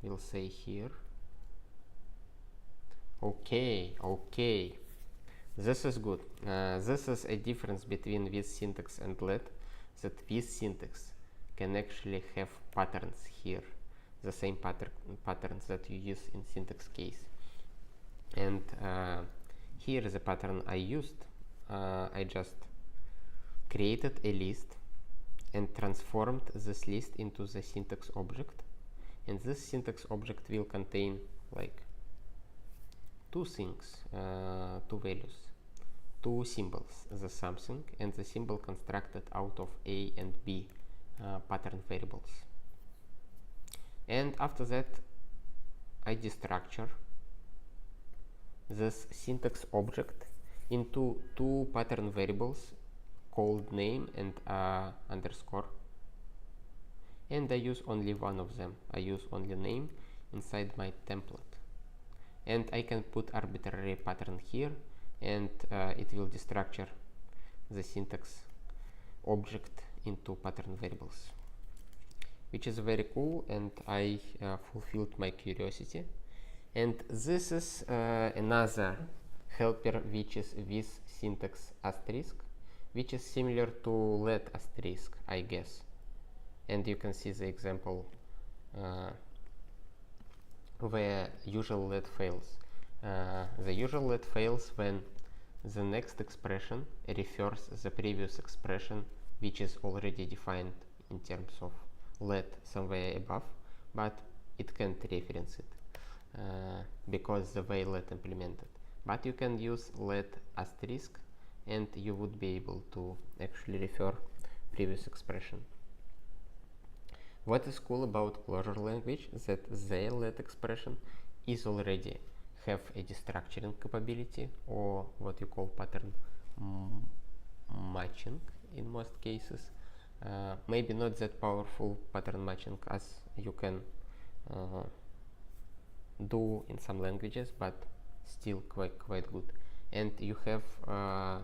will say here. Okay, this is good. This is a difference between this syntax and let, that this syntax can actually have patterns here, the same patterns that you use in syntax case. And here is a pattern I used. I just created a list and transformed this list into the syntax object, and this syntax object will contain like two things, two values, two symbols, the something and the symbol constructed out of A and B pattern variables. And after that, I destructure this syntax object into two pattern variables called name and underscore, and I use only one of them. I use only name inside my template, and I can put arbitrary pattern here, and it will destructure the syntax object into pattern variables, which is very cool, and I fulfilled my curiosity. And this is another helper, which is with syntax asterisk, which is similar to let asterisk, I guess. And you can see the example where usual let fails. The usual let fails when the next expression refers the previous expression, which is already defined in terms of let somewhere above, but it can't reference it because the way let implemented. But you can use let asterisk, and you would be able to actually refer previous expression. What is cool about Clojure language is that their let expression is already have a destructuring capability, or what you call pattern matching in most cases. Maybe not that powerful pattern matching as you can do in some languages, but still quite good. And you have a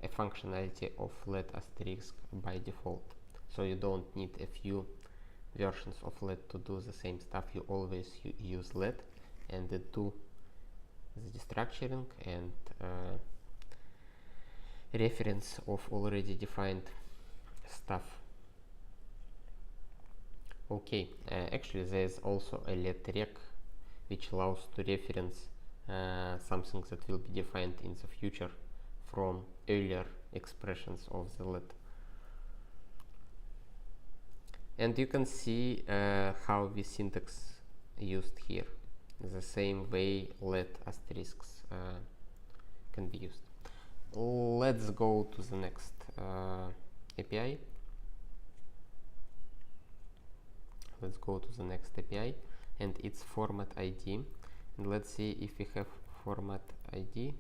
functionality of let asterisk by default, so you don't need a few versions of let to do the same stuff. You always use let, and do the destructuring and reference of already defined stuff. Okay, actually there's also a let rec, which allows to reference something that will be defined in the future from earlier expressions of the let. And you can see how the syntax used here. The same way let asterisks can be used. Let's go to the next API. Let's go to the next API, and it's format ID. And let's see if we have format ID.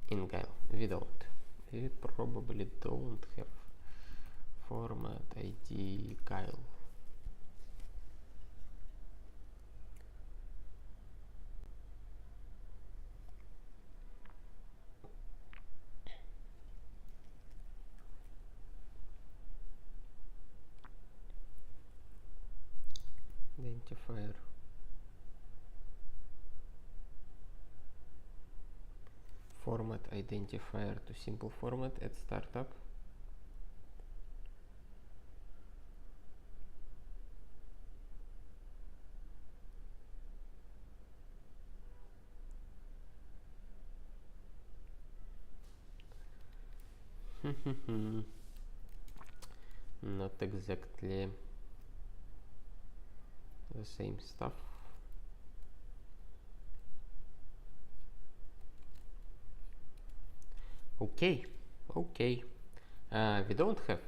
In Guile, we don't. We probably don't have format ID Guile. Identifier. Format identifier to simple format at startup. Not exactly the same stuff. Okay. We don't have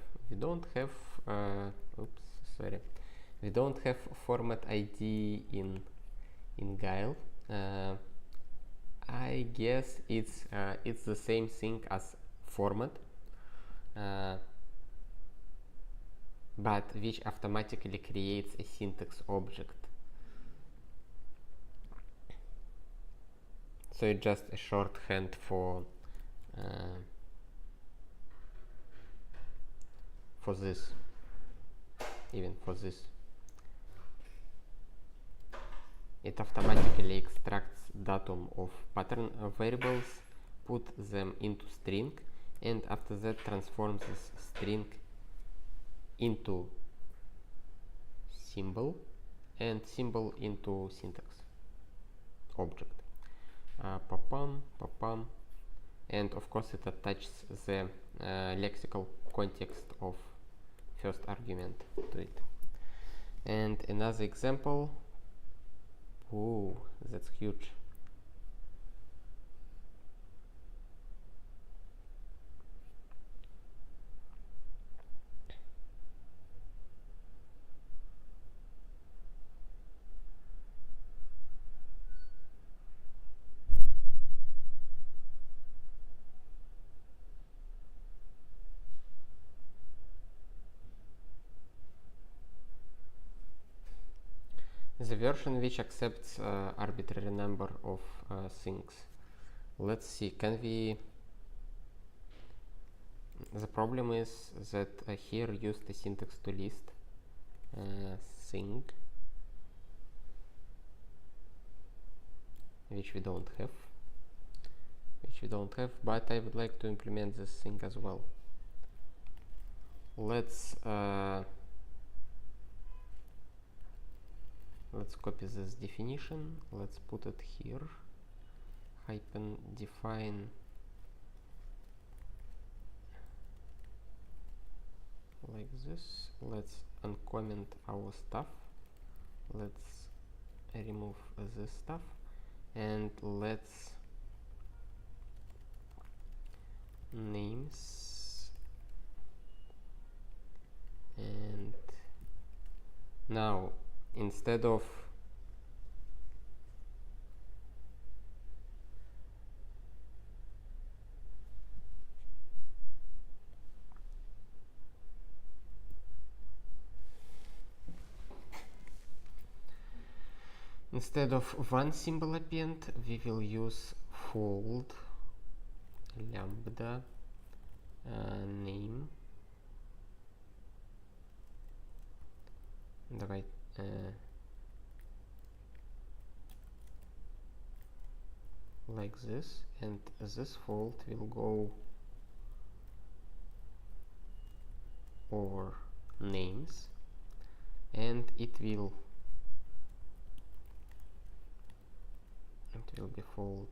oops, sorry. We don't have format ID in Guile. I guess it's the same thing as format, but which automatically creates a syntax object. So it's just a shorthand for this, even for this. It automatically extracts datum of pattern variables, put them into string, and after that transforms this string into symbol and symbol into syntax object. Pop-pum, and of course it attaches the lexical context of first argument to it. And another example. Ooh, that's huge. The version which accepts arbitrary number of things. Let's see, can we... The problem is that here used the syntax to list thing, which we don't have, but I would like to implement this thing as well. Let's copy this definition, let's put it here, hyphen define like this. Let's uncomment our stuff, let's remove this stuff, and let's names, and now instead of one symbol append, we will use fold lambda name. Давай like this, and this fold will go over names, and it will be fold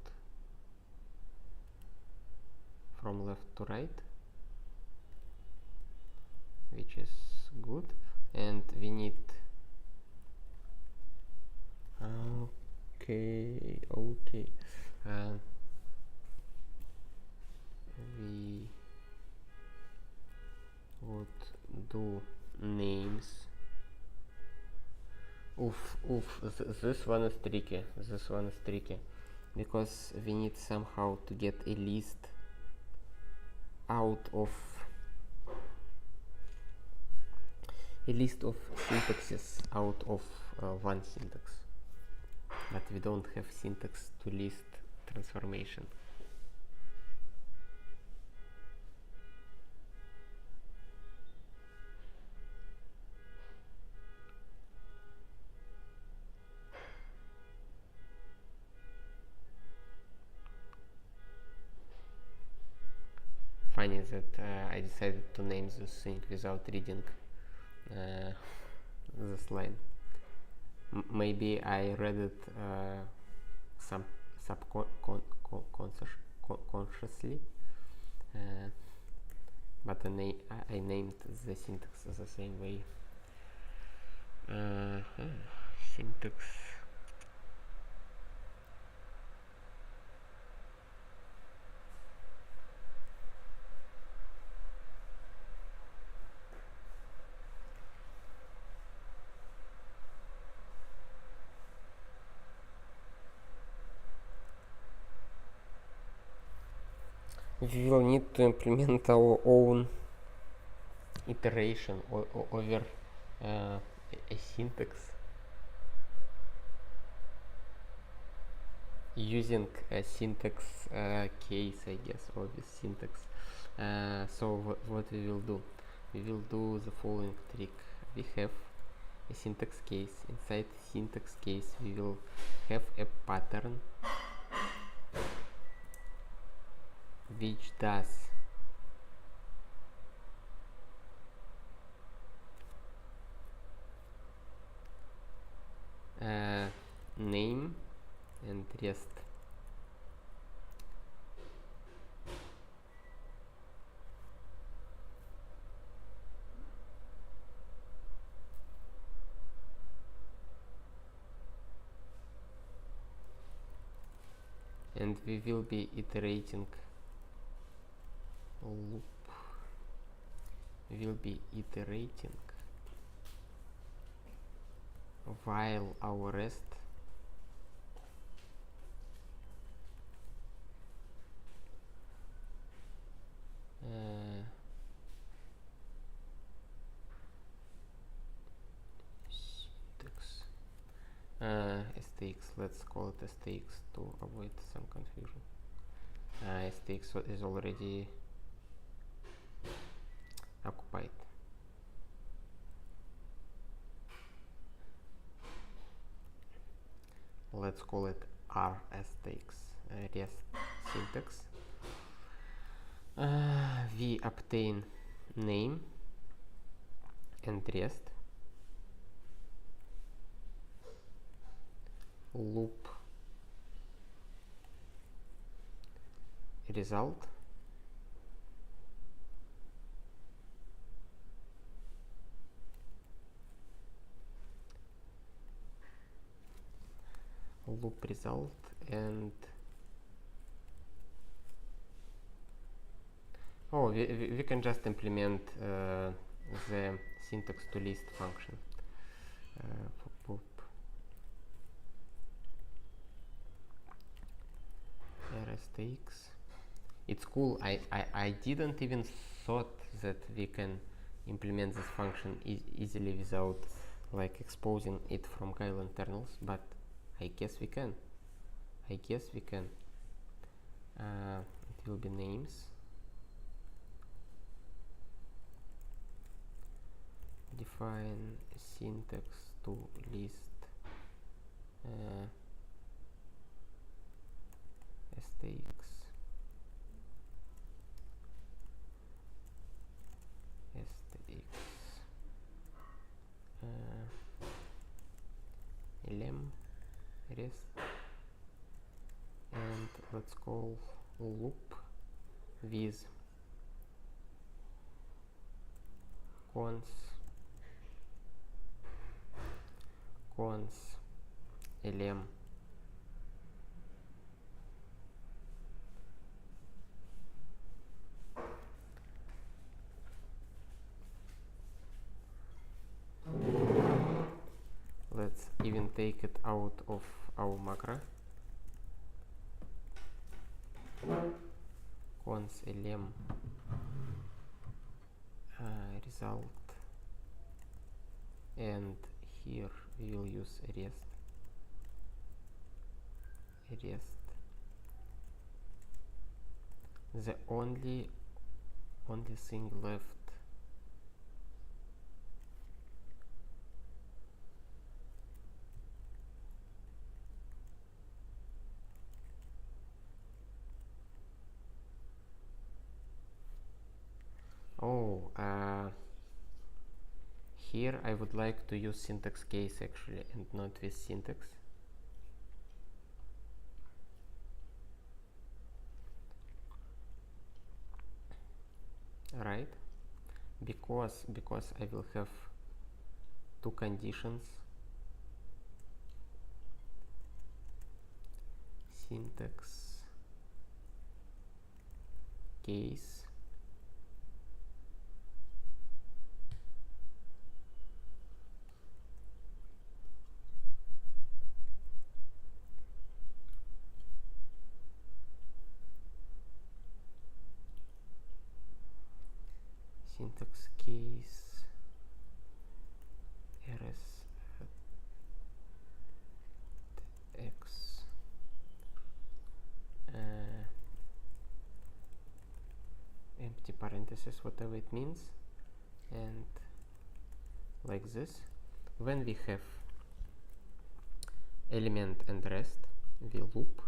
from left to right. which is good, and we need okay we would do names. This one is tricky. Because we need somehow to get a list syntaxes out of one syntax, but we don't have syntax to list transformation. Funny that I decided to name this thing without reading this line. Maybe I read it subconsciously, but I named the syntax the same way. Syntax. We will need to implement our own iteration over a syntax using a syntax case, I guess, or with syntax. So what we will do? We will do the following trick. We have a syntax case. Inside syntax case we will have a pattern which does name and rest. And we will be iterating loop. We will be iterating while our rest syntax stx, let's call it stx to avoid some confusion. Stx is already occupied. Let's call it rstx, rest syntax. We obtain name and rest, loop result, and we can just implement the syntax to list function for pop rstx. It's cool. I didn't even thought that we can implement this function easily without like exposing it from Guile internals, but I guess we can. It will be names, define syntax to list stx lem rest, and let's call loop with cons lm let's even take it out of our macro. Cons lm result, and here we will use rest. The only thing left here I would like to use syntax case actually, and not with syntax. Right, because I will have two conditions: syntax case rs x empty parentheses, whatever it means, and like this. When we have element and rest, we loop,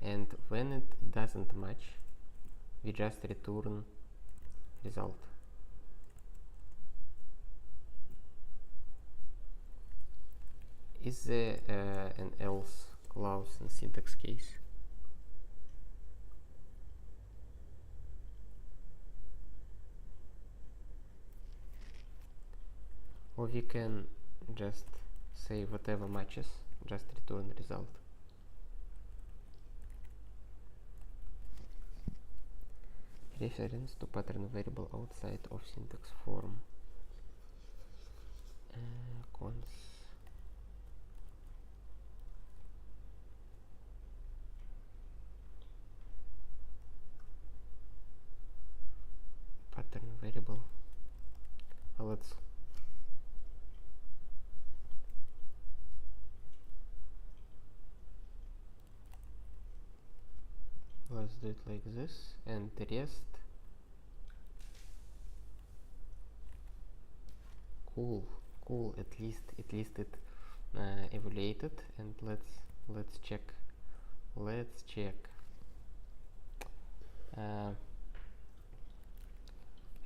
and when it doesn't match, we just return result. Is there an else clause in syntax case? Or we can just say whatever matches, just return result. Reference to pattern variable outside of syntax form. Cons pattern variable. Let's do it like this, and the rest. Cool. At least it evaluated, and let's check.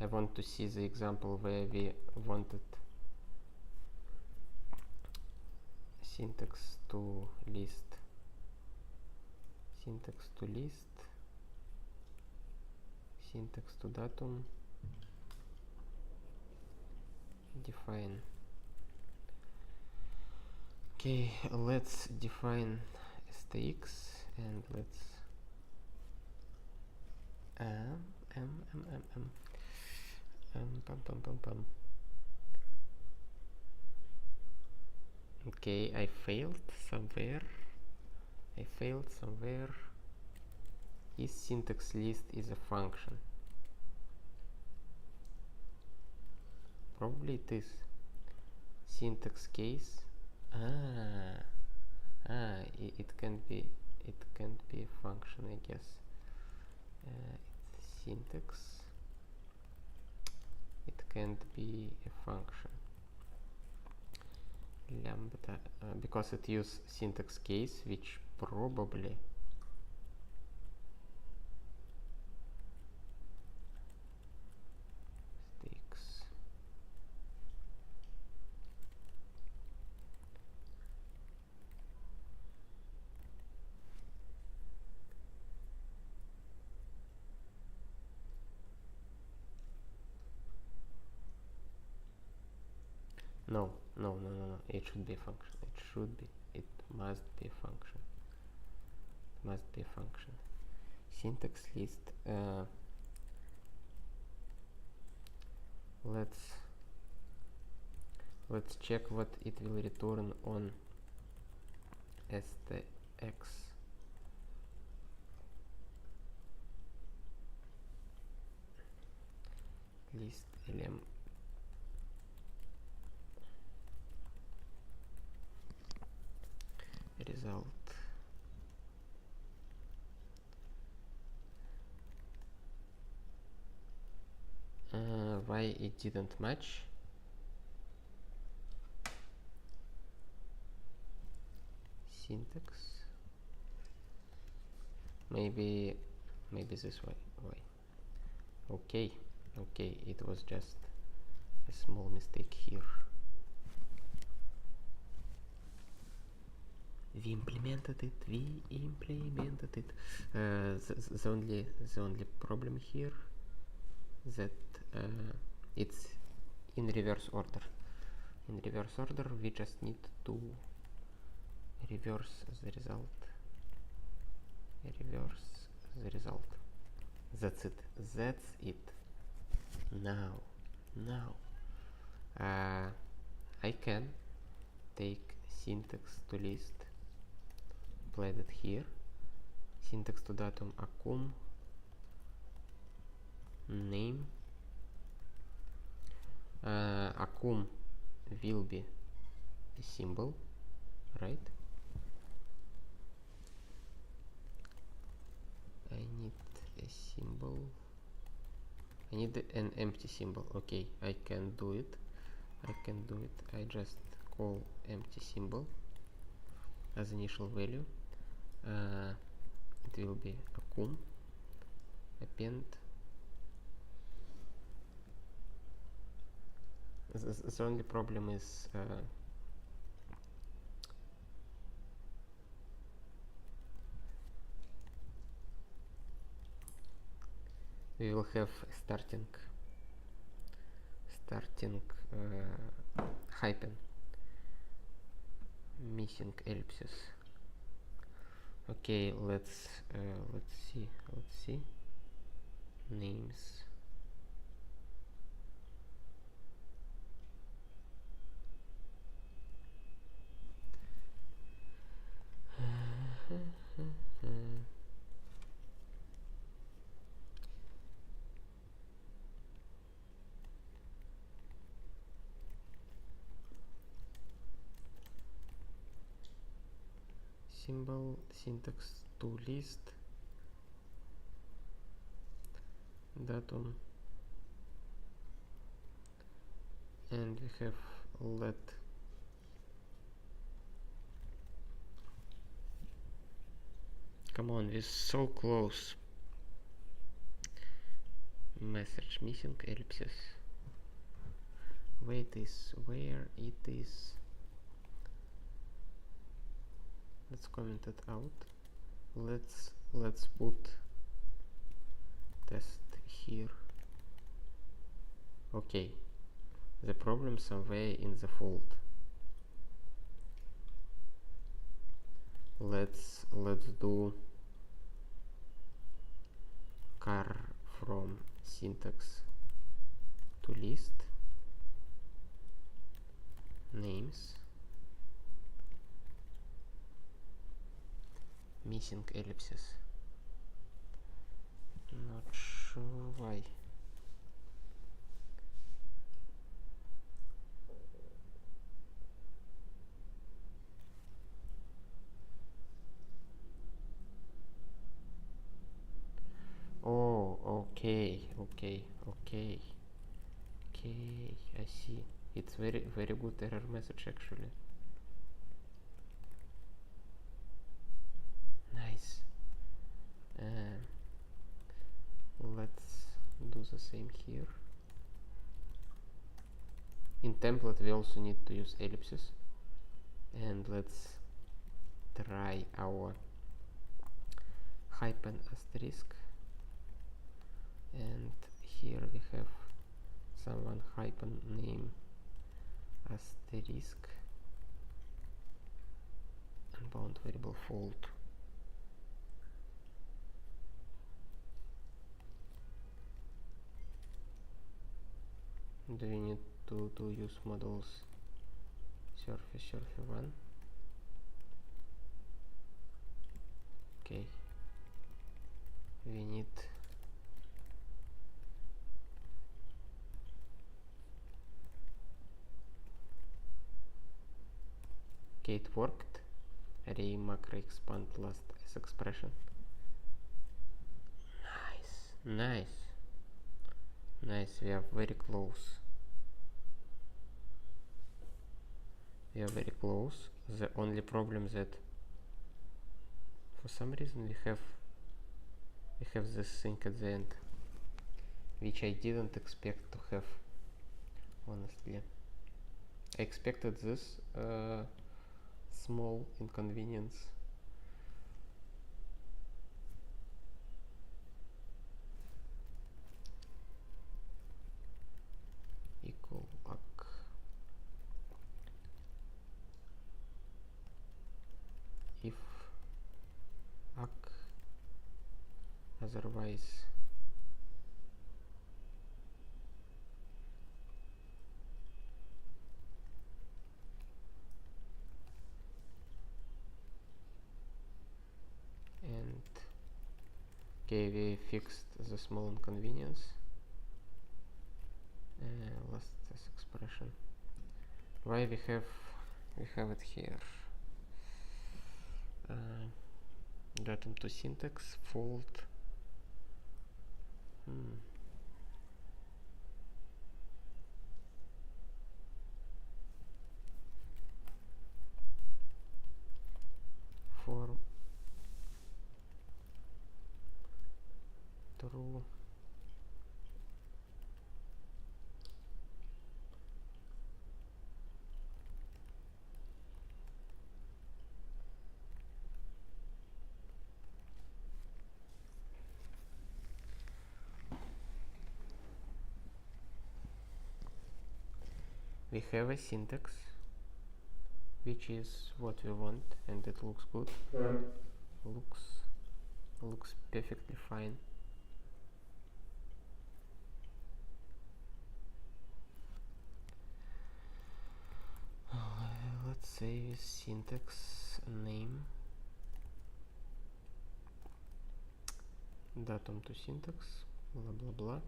I want to see the example where we wanted syntax to list, syntax to datum, define. Okay, let's define stx, and let's okay, I failed somewhere. Is syntax list is a function? Probably it is. Syntax case. It can't be a function, I guess. It's syntax. It can't be a function. Lambda, because it uses syntax case, which probably sticks. no, it should be a function. It must be a function. Syntax list. Let's check what it will return on stx. List lm. Result. Why it didn't match? Syntax. Maybe this way. Okay, it was just a small mistake here. We implemented it. The only problem here that it's in reverse order. We just need to reverse the result. That's it. Now I can take syntax to list, apply it here, syntax to datum acum, name. Acum will be a symbol, right? I need a symbol. I need an empty symbol. Okay, I can do it. I just call empty symbol as initial value. It will be acum, append. The only problem is we will have starting hyphen, missing ellipses. Okay, let's see names. Symbol, syntax to list, datum, and we have let come on, we're so close. Message missing ellipses. Where it is. Let's comment it out. Let's put test here. Okay, the problem somewhere in the fold. Let's do car from syntax to list, names, missing ellipses. Not sure why. Oh, okay, I see. It's very good error message actually. Nice. Let's do the same here. In template we also need to use ellipses, and let's try our hyphen asterisk, and here we have someone hyphen name asterisk unbound variable fold. Do we need to use models surface1? Okay, we need okay, it worked. Array macro expand last as expression. Nice. We are very close. The only problem that for some reason we have this thing at the end, which I didn't expect to have, honestly. I expected this small inconvenience. Equal arc. If arc, otherwise and okay, we fixed the small inconvenience. Last this expression. Why we have it here? Datum to syntax fold. Form true. We have a syntax which is what we want, and it looks good. Looks perfectly fine. Let's say syntax name datum to syntax blah blah blah,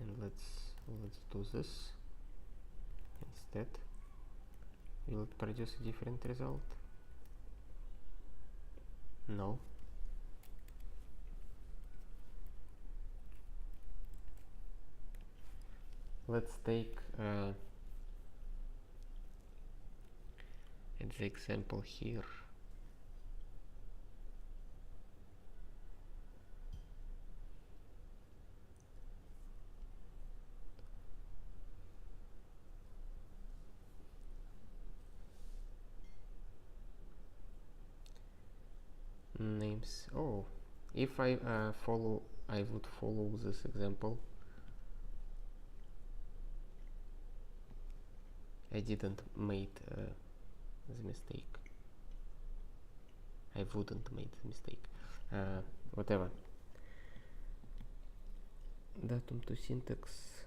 and let's do this instead. Will it produce a different result? No. Let's take the example here. Names. Oh, if I would follow this example. I didn't made the mistake. I wouldn't made the mistake. Whatever. Datum to syntax,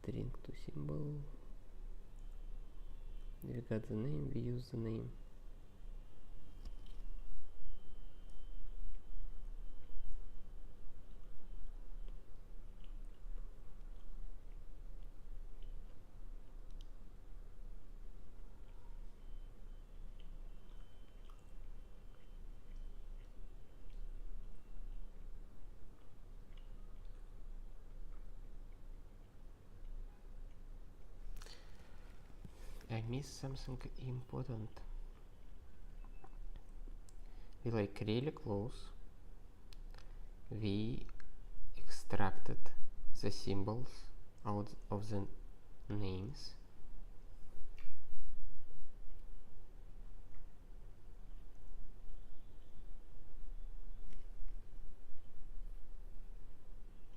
string to symbol. We got the name, we use the name. I missed something important. We like really close. We extracted the symbols out of the names.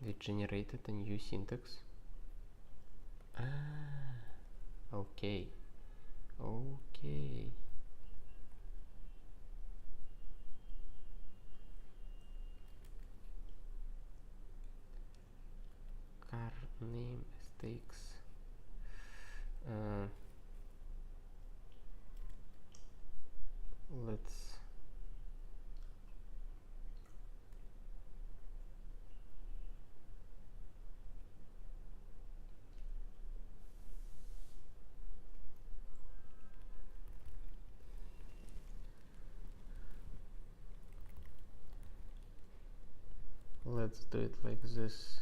We generated a new syntax. Okay. Okay. Okay. Car name stakes. Let's do it like this.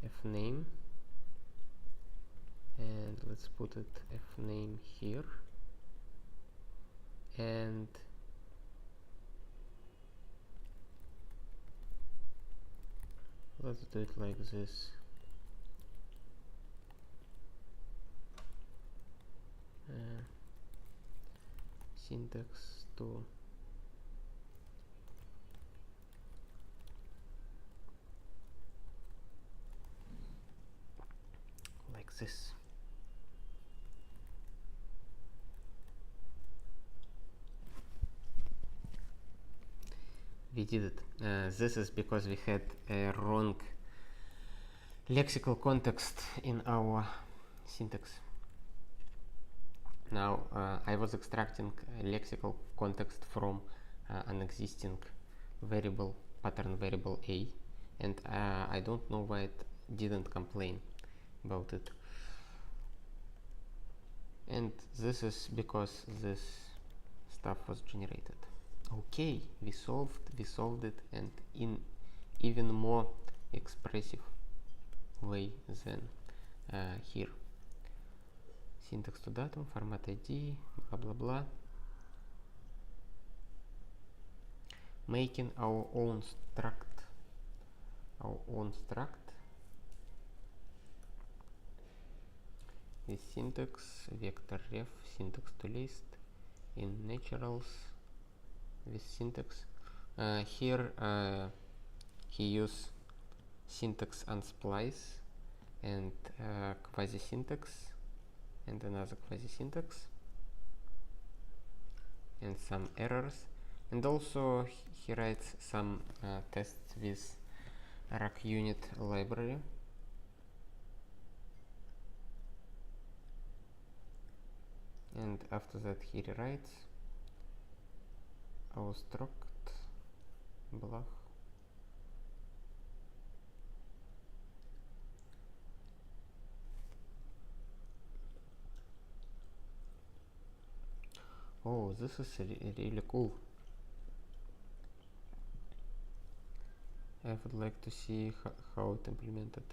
F name, and let's put it F name here, and let's do it like this. Syntax to like this. We did it. This is because we had a wrong lexical context in our syntax. Now I was extracting a lexical context from an existing variable, pattern variable A, and I don't know why it didn't complain about it. And this is because this stuff was generated. Okay, we solved it, and in even more expressive way than here. Syntax to datum, format ID, blah blah blah. Making our own struct. With syntax, vector ref, syntax to list, in naturals, with syntax. Here he use syntax unsplice and quasi syntax and another quasi syntax and some errors, and also he writes some tests with rack unit library. And after that he rewrites our struct blah. Oh, this is really cool. I would like to see how it implemented.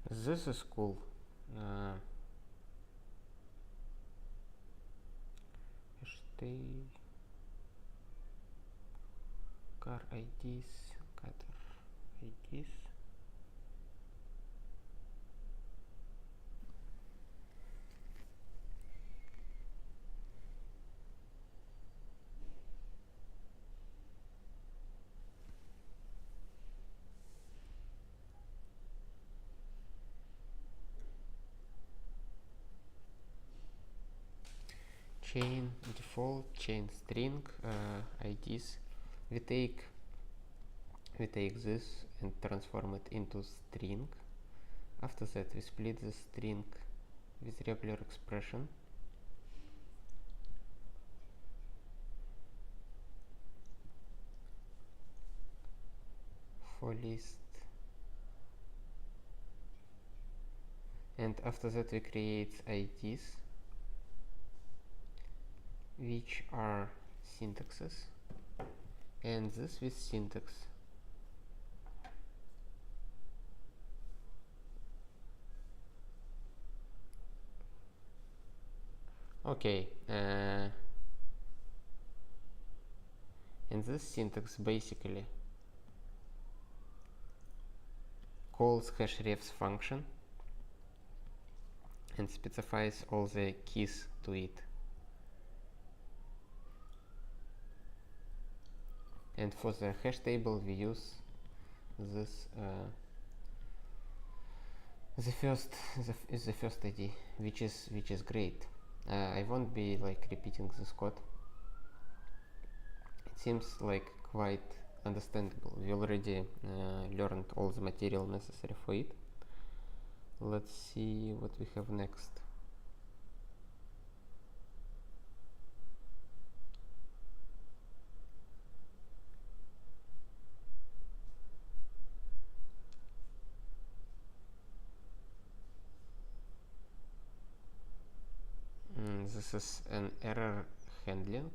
This is cool. Hashtag car IDs, cutter IDs. Chain default, chain string IDs. We take this and transform it into string After that we split the string with regular expression. For list, and after that we create IDs, which are syntaxes, and this with syntax. Okay, and this syntax basically calls hrefs function and specifies all the keys to it. And for the hash table we use this the first ID, which is great. I won't be like repeating this code. It seems like quite understandable. We already learned all the material necessary for it. Let's see what we have next. This is an error handling.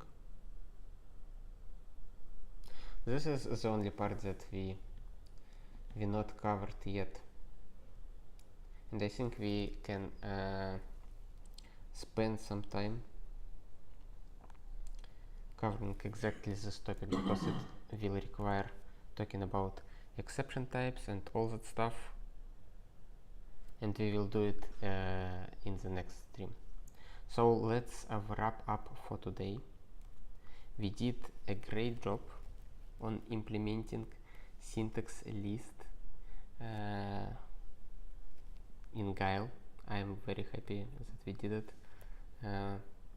This is the only part that we not covered yet, and I think we can spend some time covering exactly this topic, because it will require talking about exception types and all that stuff, and we will do it in the next stream. So let's wrap up for today. We did a great job on implementing syntax list in Guile. I am very happy that we did it.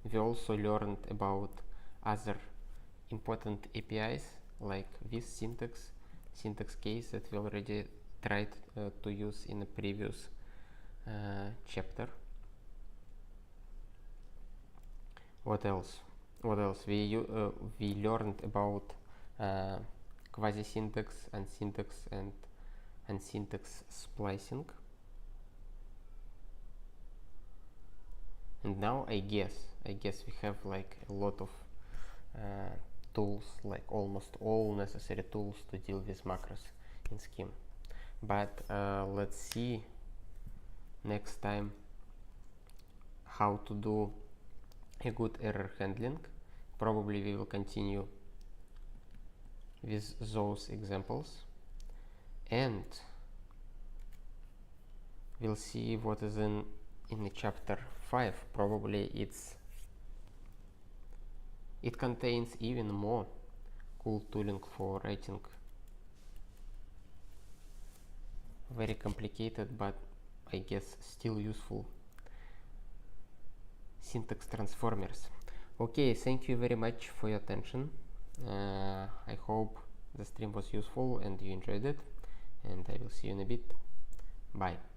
We also learned about other important APIs like this syntax case that we already tried to use in a previous chapter. What else? We learned about quasi-syntax and syntax and syntax splicing. And now I guess we have like a lot of tools, like almost all necessary tools to deal with macros in Scheme. But let's see next time how to do a good error handling. Probably we will continue with those examples, and we'll see what is in the chapter 5. Probably it contains even more cool tooling for writing very complicated, but I guess still useful syntax transformers. Okay, thank you very much for your attention. I hope the stream was useful and you enjoyed it, and I will see you in a bit. Bye.